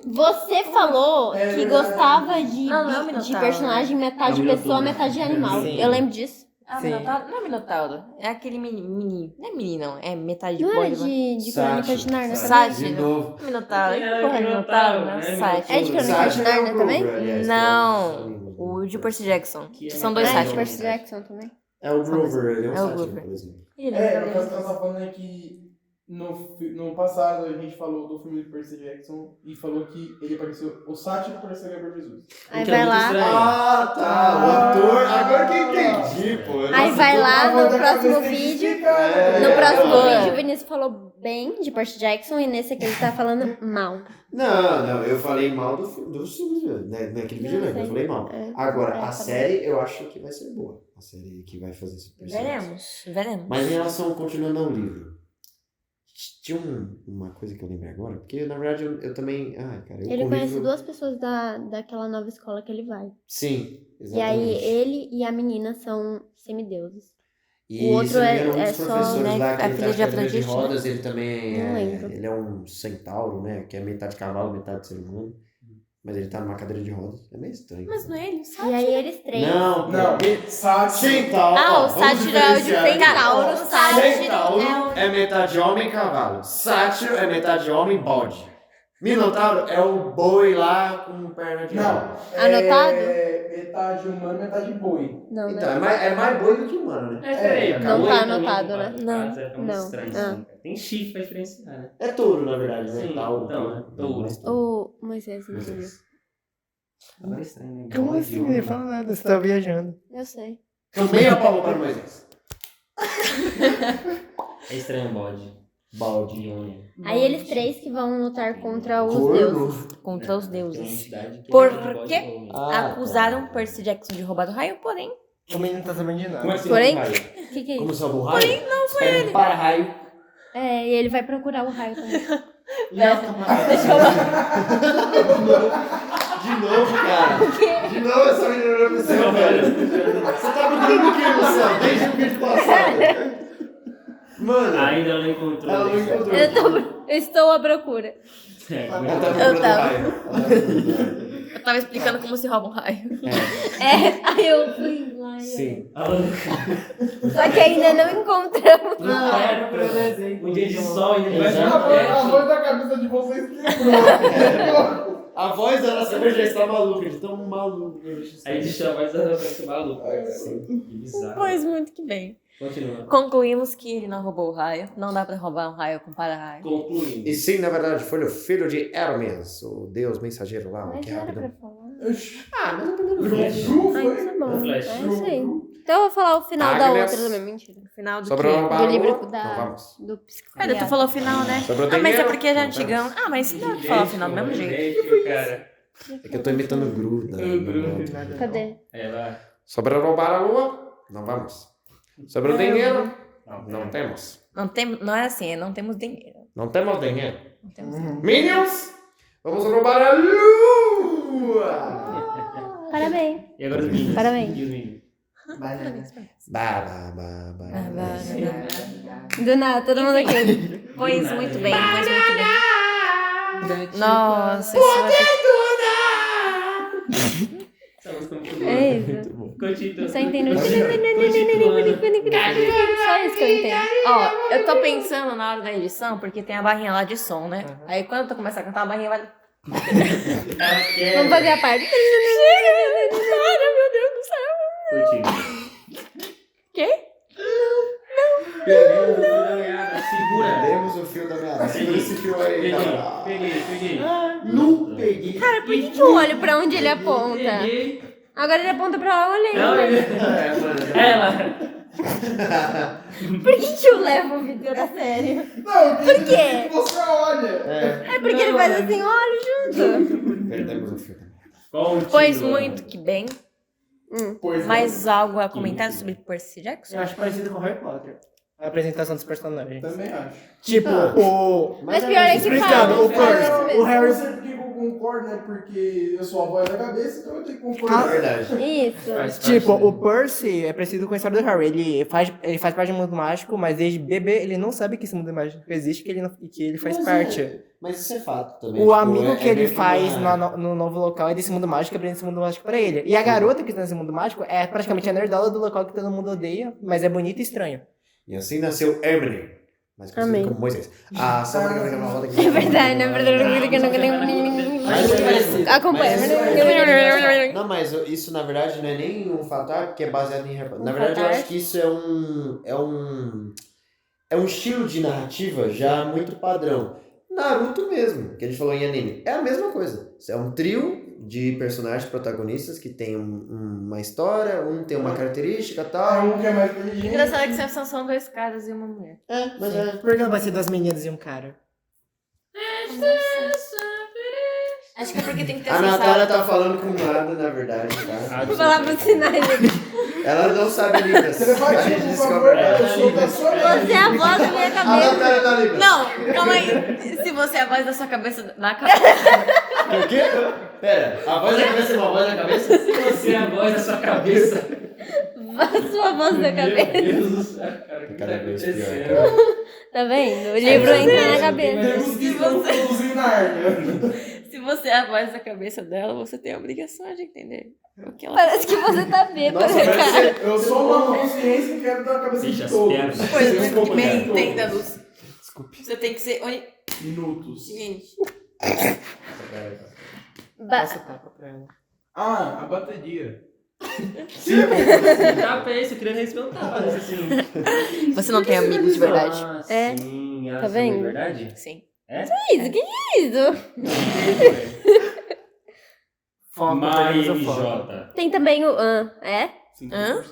Você falou É que verdade. gostava de, Não é o de Minotauro. personagem metade É o pessoa, Minotauro. metade animal. Sim. Eu lembro disso. Ah, Sim. Minotauro? Não é Minotauro. É aquele mini. Não é mini, não. É metade de Não é bode. de Crônicas de Narnia também? Sátiro. De novo. Minotauro. É, Porra, Minotauro, né? é, Sátiro. É de Crônicas de Narnia também? Não. O de Percy Jackson. Que é São dois Ah, é de sátiros. Percy Jackson também. É o Grover, ele é um É o sátiro, Grover. por exemplo. Ele É, o que ela tá falando é que no passado a gente falou do filme de Percy Jackson e falou que ele pareceu, o sátiro parecia Gabriel Jesus. Aí Que é vai muito lá. estranho. Ah, tá. O ator. Agora que eu entendi, pô. Aí vai lá no próximo vídeo. No próximo Boa. vídeo, o Vinícius falou bem de Percy Jackson e nesse aqui ele tá falando mal. Não, eu falei mal do filme, né? Naquele vídeo Não eu sei. falei mal. É, Agora, é, a tá série eu acho que vai ser boa. A série que vai fazer esse personagem. Veremos. Mas em relação, continuando ao livro, tinha uma coisa que eu lembrei agora, porque na verdade eu também. Ai, cara, eu Ele com conhece livro- duas pessoas daquela nova escola que ele vai. Sim, E exatamente. aí ele e a menina são semideuses. E o outro se não me é- engano, um é dos só, professores né, lá, que a ele filha tá de de cadeira de Afrodite, né? rodas, ele também Não lembro. ele é um centauro, né? Que é metade cavalo, metade ser humano. Mas ele tá numa cadeira de rodas. É meio estranho. Mas não é ele, sabe? E aí eles três. Não, Não, sátiro. Centauro. Ah, ó, o vamos sátiro é o de diferenciar aqui. centauro. O sátiro Centauro é o... é metade homem e cavalo. Sátiro é metade homem e bode. Minotauro é o boi lá com perna de Não. homem. Anotado? Metade humano, metade boi. Não, Então, né? é mais boi do que humano, né? Peraí, Não acabou tá aí também, anotado, com né? quatro Não, patas, vai ficar muito não. estranho, Ah. assim, cara. Tem chifre pra diferenciar, né? É touro, na verdade, né? Sim, Tauro, então, né? Touro. O Moisés não entendeu. Agora é estranho, né? Como Bode, assim? homem. Não fala nada, você tá viajando. Eu sei. Então, meia palma para Moisés. É estranho bode. Balde. De homem. Aí eles três que vão lutar contra os Corno. deuses. Contra os Tem uma deuses. entidade que Por é de bode quê? e homem. Acusaram Percy Jackson de roubar do raio, porém. O menino tá sabendo de Como nada. assim? Porém- não vai? O que é Como isso? salva o raio? Porém, não foi ele. Para raio. É, e ele vai procurar o raio também. De novo, cara. De novo essa menina olhou pro céu, velho. Você tá procurando o que no céu? Desde o vídeo passado. Mano, Ainda não encontrou. ela não né? encontrou. Eu estou à procura. É, Ela tá Eu procurando o tava. raio. Ela tá procurando o raio. Eu tava explicando como se rouba um raio. É, aí eu fui lá e Sim. Só que ainda não encontramos. Um dia de sol e depois A voz da cabeça de vocês quebrou. A voz da nossa vez já está maluca, de tão maluco. Aí de chamar essa parece maluco. Que bizarro. Pois muito que bem. Continua. Concluímos que ele não roubou o raio. Não dá pra roubar um raio com para-raio. Concluindo. E sim, na verdade, foi o filho de Hermes, o deus mensageiro lá, Mas que é era pra rápido. falar. Ah, mas no primeiro Flash. Ju Ah, foi. isso é bom. O Flash. É isso aí. Então eu vou falar o final da Agnes. outra também. Mentira. Final do Sobrou quê? uma Do barra. livro Então da, vamos. do Pera, tu psiquiatra. falou o final, né? Sobrou Ah, mas é dinheiro? porque é de Não antigão. temos. Ah, mas dá pra falar o final do mesmo jeito. Idêntico, cara. É que eu tô imitando o Gru. Né? Cadê? É, vai. Sobrou roubar a lua? Não vamos. Sobrou dinheiro? Não temos. Não é assim, é não temos dinheiro. Não temos dinheiro. Não temos Minions, vamos roubar a lua! Parabéns. E agora os meninos. Parabéns. E os meninos? Do nada, todo mundo aqui. Pois muito bem, pois muito bem. Nossa, isso vai ser... Essa música é muito boa. É isso. Continua. Eu só entendo. Continua. Só isso que eu entendo. Ó, eu tô pensando na hora da edição, porque tem a barrinha lá de som, né? Aí quando eu começar a cantar, a barrinha vai... Ela quer. Vamos fazer a parte. Cara, meu Deus do céu. Continua. Quê? Segura. Demos o fio da meada. Segura esse fio aí, Peguei, cara. peguei. Não peguei. Cara, por que eu olho pra onde ele aponta? Peguei. Agora ele aponta pra lá, eu olhei. Não, ele... É, mano. Ela. Por que eu levo o vídeo da série? Não, Por quê? você olha. É porque ele faz assim, olha junto. Perdemos o fio da meada. Continua. Pois muito que bem. Pois Mais algo a comentar sobre Percy Jackson? Eu acho parecido com Harry Potter. A apresentação dos personagens. também acho. Tipo, o... Mas pior é que Explicando, fala. o Percy, o Eu não Harry... sei porque eu concordo, né? Porque eu sou a voz da cabeça, então eu tenho que É concordar. verdade. Isso. Tipo, o Percy é parecido com a história do Harry. Ele faz parte do mundo mágico, mas desde bebê ele não sabe que esse mundo mágico existe e que ele faz parte. Mas isso é fato também. O Tipo, amigo que ele meio que faz uma- no novo local é desse mundo mágico e aprende esse mundo mágico pra ele. E a garota que tá nesse mundo mágico é praticamente a nerdola do local que todo mundo odeia, mas é bonita e estranha. E assim nasceu Hermione. Mais conhecido Amém. como Moisés. Ah, só pra que uma roda aqui. É verdade, né? Acompanha. Não, mas isso na verdade não é nem um fator porque é baseado em Harry Potter. Na Um verdade, eu fator? acho que isso é um estilo de narrativa já muito padrão. Naruto mesmo, que a gente falou em anime. É a mesma coisa. É um trio de personagens protagonistas que tem uma história, um tem uma característica e Ah, tal. um que é mais inteligente. Engraçado é que são dois caras e uma mulher. É, mas é. Por que não vai ser duas meninas e um cara? Acho que é porque tem que ter A Natália tá falando com nada, na verdade, tá? Vou falar pros sinais. Ela não sabe Libras. A Telepatia, gente por descobre favor. ela. Eu sou da sua Você é a voz da minha A cabeça. Natália tá Libras. Não, calma aí. Se você é a voz da sua cabeça na cabeça. O quê? Pera, a voz da cabeça é uma voz da cabeça? Se você é a voz da sua cabeça. A sua voz da cabeça. Meu Deus do céu, cara. O que tá Cada vez pior, acontecendo? Tá vendo? O livro entra na cabeça. Temos que introduzir Nárnia. Se Se você é a voz da cabeça dela, você tem a obrigação de entender o que ela Parece que você tá bêbado, Nossa, cara. parece Eu sou uma consciência e quero dar a cabeça Deixa de as todos. pernas. Pois, Vocês muito vão bem, todos. entenda, Luz. Desculpe. Você tem que ser... Oi, Minutos. seguinte. Passa tapa pra ela. Ah, a bateria. Tapa é esse, eu queria receber um tapa desse assim. Você não tem amigos de verdade. Ah, É. sim, Tá elas são vendo? de verdade? Sim. É? Isso, que é isso? Foco, Maria pegamos o foco. MJ. Tem também o é? 50%.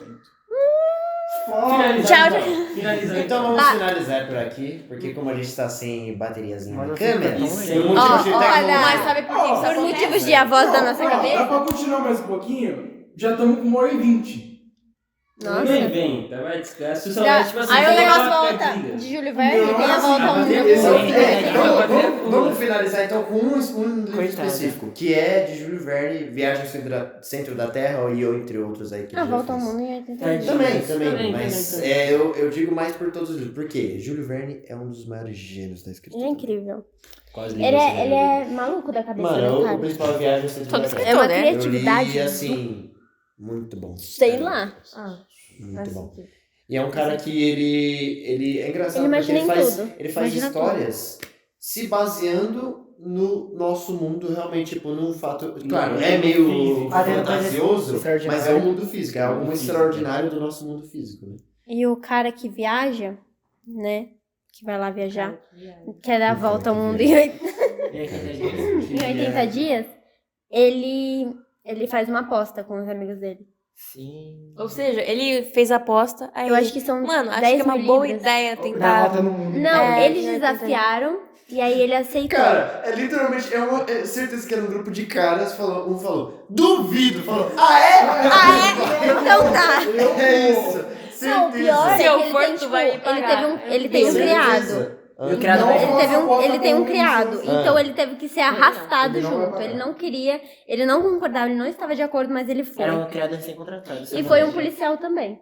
Finalizando. Tchau. Finalizando. Então vamos Ah. finalizar por aqui, porque como a gente está sem bateriazinha Mas na eu fico câmera, tão por legal. motivos Ó, de olha, tecnologia. Mas sabe por que isso Por acontece? motivos de a voz da nossa Dá cabeça? pra continuar mais um pouquinho? Já estamos com 1h20. Nossa. Não inventa, vai descansar. Já- Tipo assim, Aí o tem negócio uma volta pedrinha. de Júlio Verne, Não, tem a assim, volta ao mas mundo. Vamos finalizar então com um livro Coitado. específico, que é de Júlio Verne, Viagem ao Centro da Terra e entre outros aí que A ele já volta ao fez. mundo em 80 Tadinho. dias. Também, mas também. eu digo mais por todos os livros. Por quê? Júlio Verne é um dos maiores gênios da escritura. Ele é incrível. Quais Ele livros você é, ele é maluco da cabeça, Mano, né, o cara? principal é Viagem ao Centro Todo da Terra. É uma né? criatividade. Eu li, assim, muito bom. Sei lá. Ah, Muito bom. E é um cara que ele é engraçado Ele porque imagina em tudo. ele faz Imagina histórias se baseando no nosso mundo realmente, tipo, num fato, claro, No é mundo meio físico. fantasioso, Extraordinário. mas é o mundo físico, é algo Mundo físico. extraordinário do nosso mundo físico, né? E o cara que viaja, né? Que vai lá viajar, quer dar a volta ao mundo em 80 dias, ele faz uma aposta com os amigos dele. Sim. ou seja, ele fez a aposta, aí Eu acho que são Mano, acho 10 que é uma mil boa libras. ideia Dá a tentar... volta no mundo. Não, É, eles já desafiaram e aí ele aceitou. Cara, é literalmente, é certeza que era um grupo de caras, um falou, duvido, falou, Então tá. é isso, Não, o pior é Se que eu ele for, tem, tu tipo, vai me ele pagar. teve ele tem um criado. E o criado Não, vai- Ele tem um criado, então ele teve que ser arrastado Ele não vai junto. pagar. Ele não queria, ele não concordava, ele não estava de acordo, mas ele foi. Era um criado recém-contratado. E foi um policial também.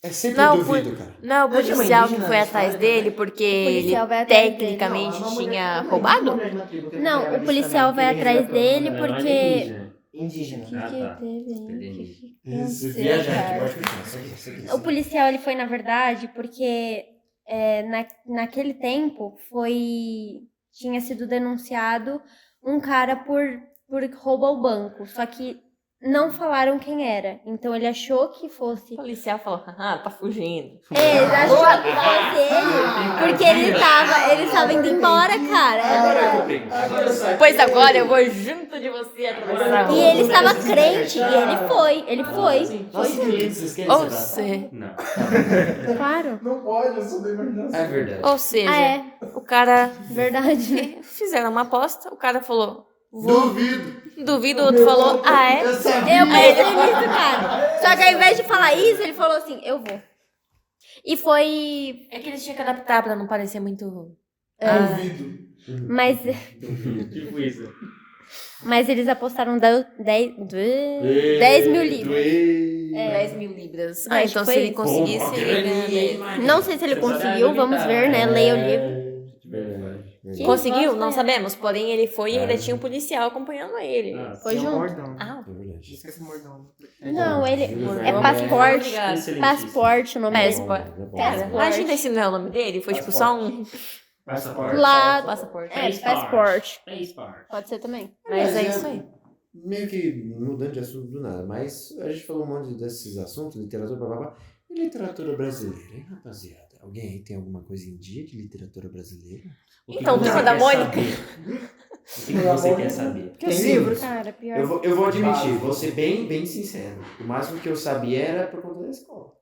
É sempre Não, duvido, cara. Não, o Não, tinha uma policial que indígena foi nessa atrás história dele porque ele policial vai atrás dele. tecnicamente Não, a mulher tinha também, roubado? mulher na tribo que Não, era o policial vai justamente, atrás ele dele resgatou Não, é porque... alienígena. Indígena. O que Ah, que tá. teve aí? Entendi. Isso, sei, viajante, cara. pode continuar, isso aqui. O policial, ele foi, na verdade, porque naquele tempo tinha sido denunciado um cara por roubo ao banco, só que não falaram quem era. Então ele achou que fosse... O policial falou, ah, tá fugindo. Ele achou que fosse ele, porque ele tava indo embora, cara. Pois agora eu vou junto de você atravessar a E rua. ele estava crente, e ele foi. Nossa, que lindo, vocês querem Ou separar? seja, Não. Claro. Não pode, eu sou da imaginação. É verdade. ou seja, Ah, é, o cara verdade. fizeram uma aposta, o cara falou, Duvido. o outro falou, ah, é? Eu sabia. Eu pensei nisso, cara. Só que ao invés de falar isso, ele falou assim, eu vou. E foi... É que eles tinham que adaptar pra não parecer muito... Duvido. Mas Tipo isso. eles apostaram 10 mil libras. 10 mil libras. Acho Então que se foi ele isso. conseguisse, ele ganharia. Não sei se ele conseguiu, vamos ver, né? Leia o livro. Verdade. Conseguiu? Não sabemos. Porém, ele foi e ainda tinha um policial acompanhando ele. Foi Tinha um junto. mordão. Ah, É verdade. Esquece o mordão. Não, ele... É Vamos passaporte. Obrigado. Passaporte o nome dele. Cara, Passport. imagina esse não é o nome dele. Foi tipo só um Passaporte. Lá... passaporte. É, passport. Passport. Pode ser também. Mas é isso aí. Meio que mudando de assunto do nada, mas a gente falou um monte desses assuntos, literatura, blá. E literatura brasileira, hein, rapaziada? Alguém aí tem alguma coisa em dia de literatura brasileira? O que Então, que você Turma da quer Mônica. saber? O que você quer saber? Porque, Tem assim, livros? Cara, pior. Eu vou admitir, vou ser bem sincero. O máximo que eu sabia era por conta da escola.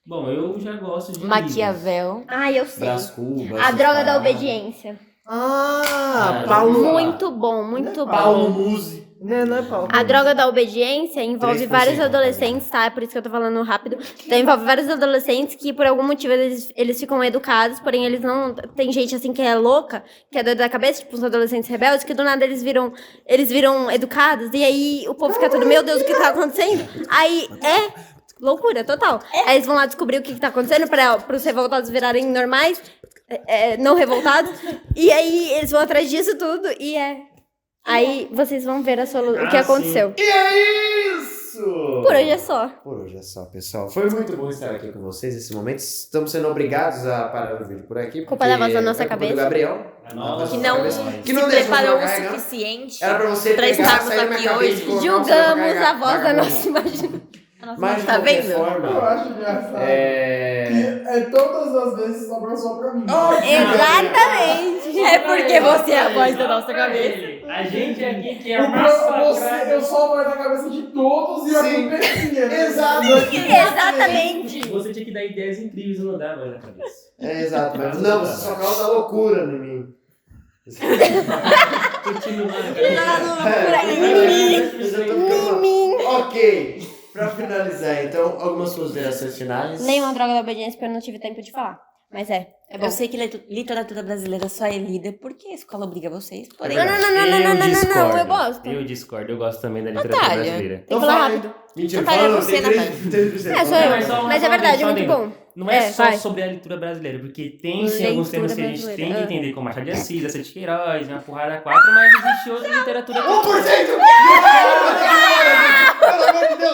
Bom, eu já gosto de Maquiavel. Ah, eu sei. Brás Cubas. A droga da Pará. obediência. Ah, Paulo- Muito bom, muito Paulo bom. Musi. Não é Paulo. A droga da obediência envolve 3%, vários adolescentes, tá? É por isso que eu tô falando rápido. Então, envolve vários adolescentes que, por algum motivo, eles ficam educados, porém eles não... Tem gente, assim, que é louca, que é doida da cabeça, tipo os adolescentes rebeldes, que do nada eles viram educados, e aí o povo fica todo, meu Deus, o que tá acontecendo? Aí, loucura, total. Aí eles vão lá descobrir o que tá acontecendo para os revoltados virarem normais, não revoltados, e aí eles vão atrás disso tudo, e Aí vocês vão ver o que Ah, aconteceu. E é isso! Por hoje é só. Por hoje é só, pessoal. Foi muito bom estar aqui com vocês nesse momento. Estamos sendo obrigados a parar o vídeo por aqui. Culpa da voz da nossa é culpa cabeça. do Gabriel. Nossa, Que não Que não se deixa preparou você o carregar. suficiente. Era pra você Pra pegar, estarmos sair da minha aqui cabeça hoje. e colocar você pra Julgamos carregar. a voz da Vagabundo. nossa imaginação. Mas de Tá qualquer vendo? Eu forma, acho engraçado. é... Que todas as vezes sobra só pra mim. Exatamente. É porque você é a voz da nossa cabeça. A gente aqui que é O a eu sou a voz da cabeça de todos e a Sim. culpa é minha. Exato. Exatamente. Você tinha que dar ideias incríveis e não dá mais na cabeça. É, exato. Mas não, você só causa loucura em mim. Continuando. Ok. Pra finalizar, então, algumas considerações finais. Nenhuma droga da obediência porque eu não tive tempo de falar. Mas é bom. Eu sei que literatura brasileira só é lida porque a escola obriga vocês. Porém, Não, eu gosto. Eu discordo, eu gosto também da literatura Natália. brasileira. Tem que falar fala aí. rápido. Mentira, Natália, fala, você, tem Natália. 3%. É, sou Não, eu. mas só- Mas só é verdade, só muito dentro. bom. Não é só vai. sobre a leitura brasileira, porque tem sim Leitura alguns temas que a gente tem brasileira, que entender, como Machado de Assis, Essa de Queiroz, uma porrada 4, mas existe outra literatura. 1%! Pelo amor de Deus!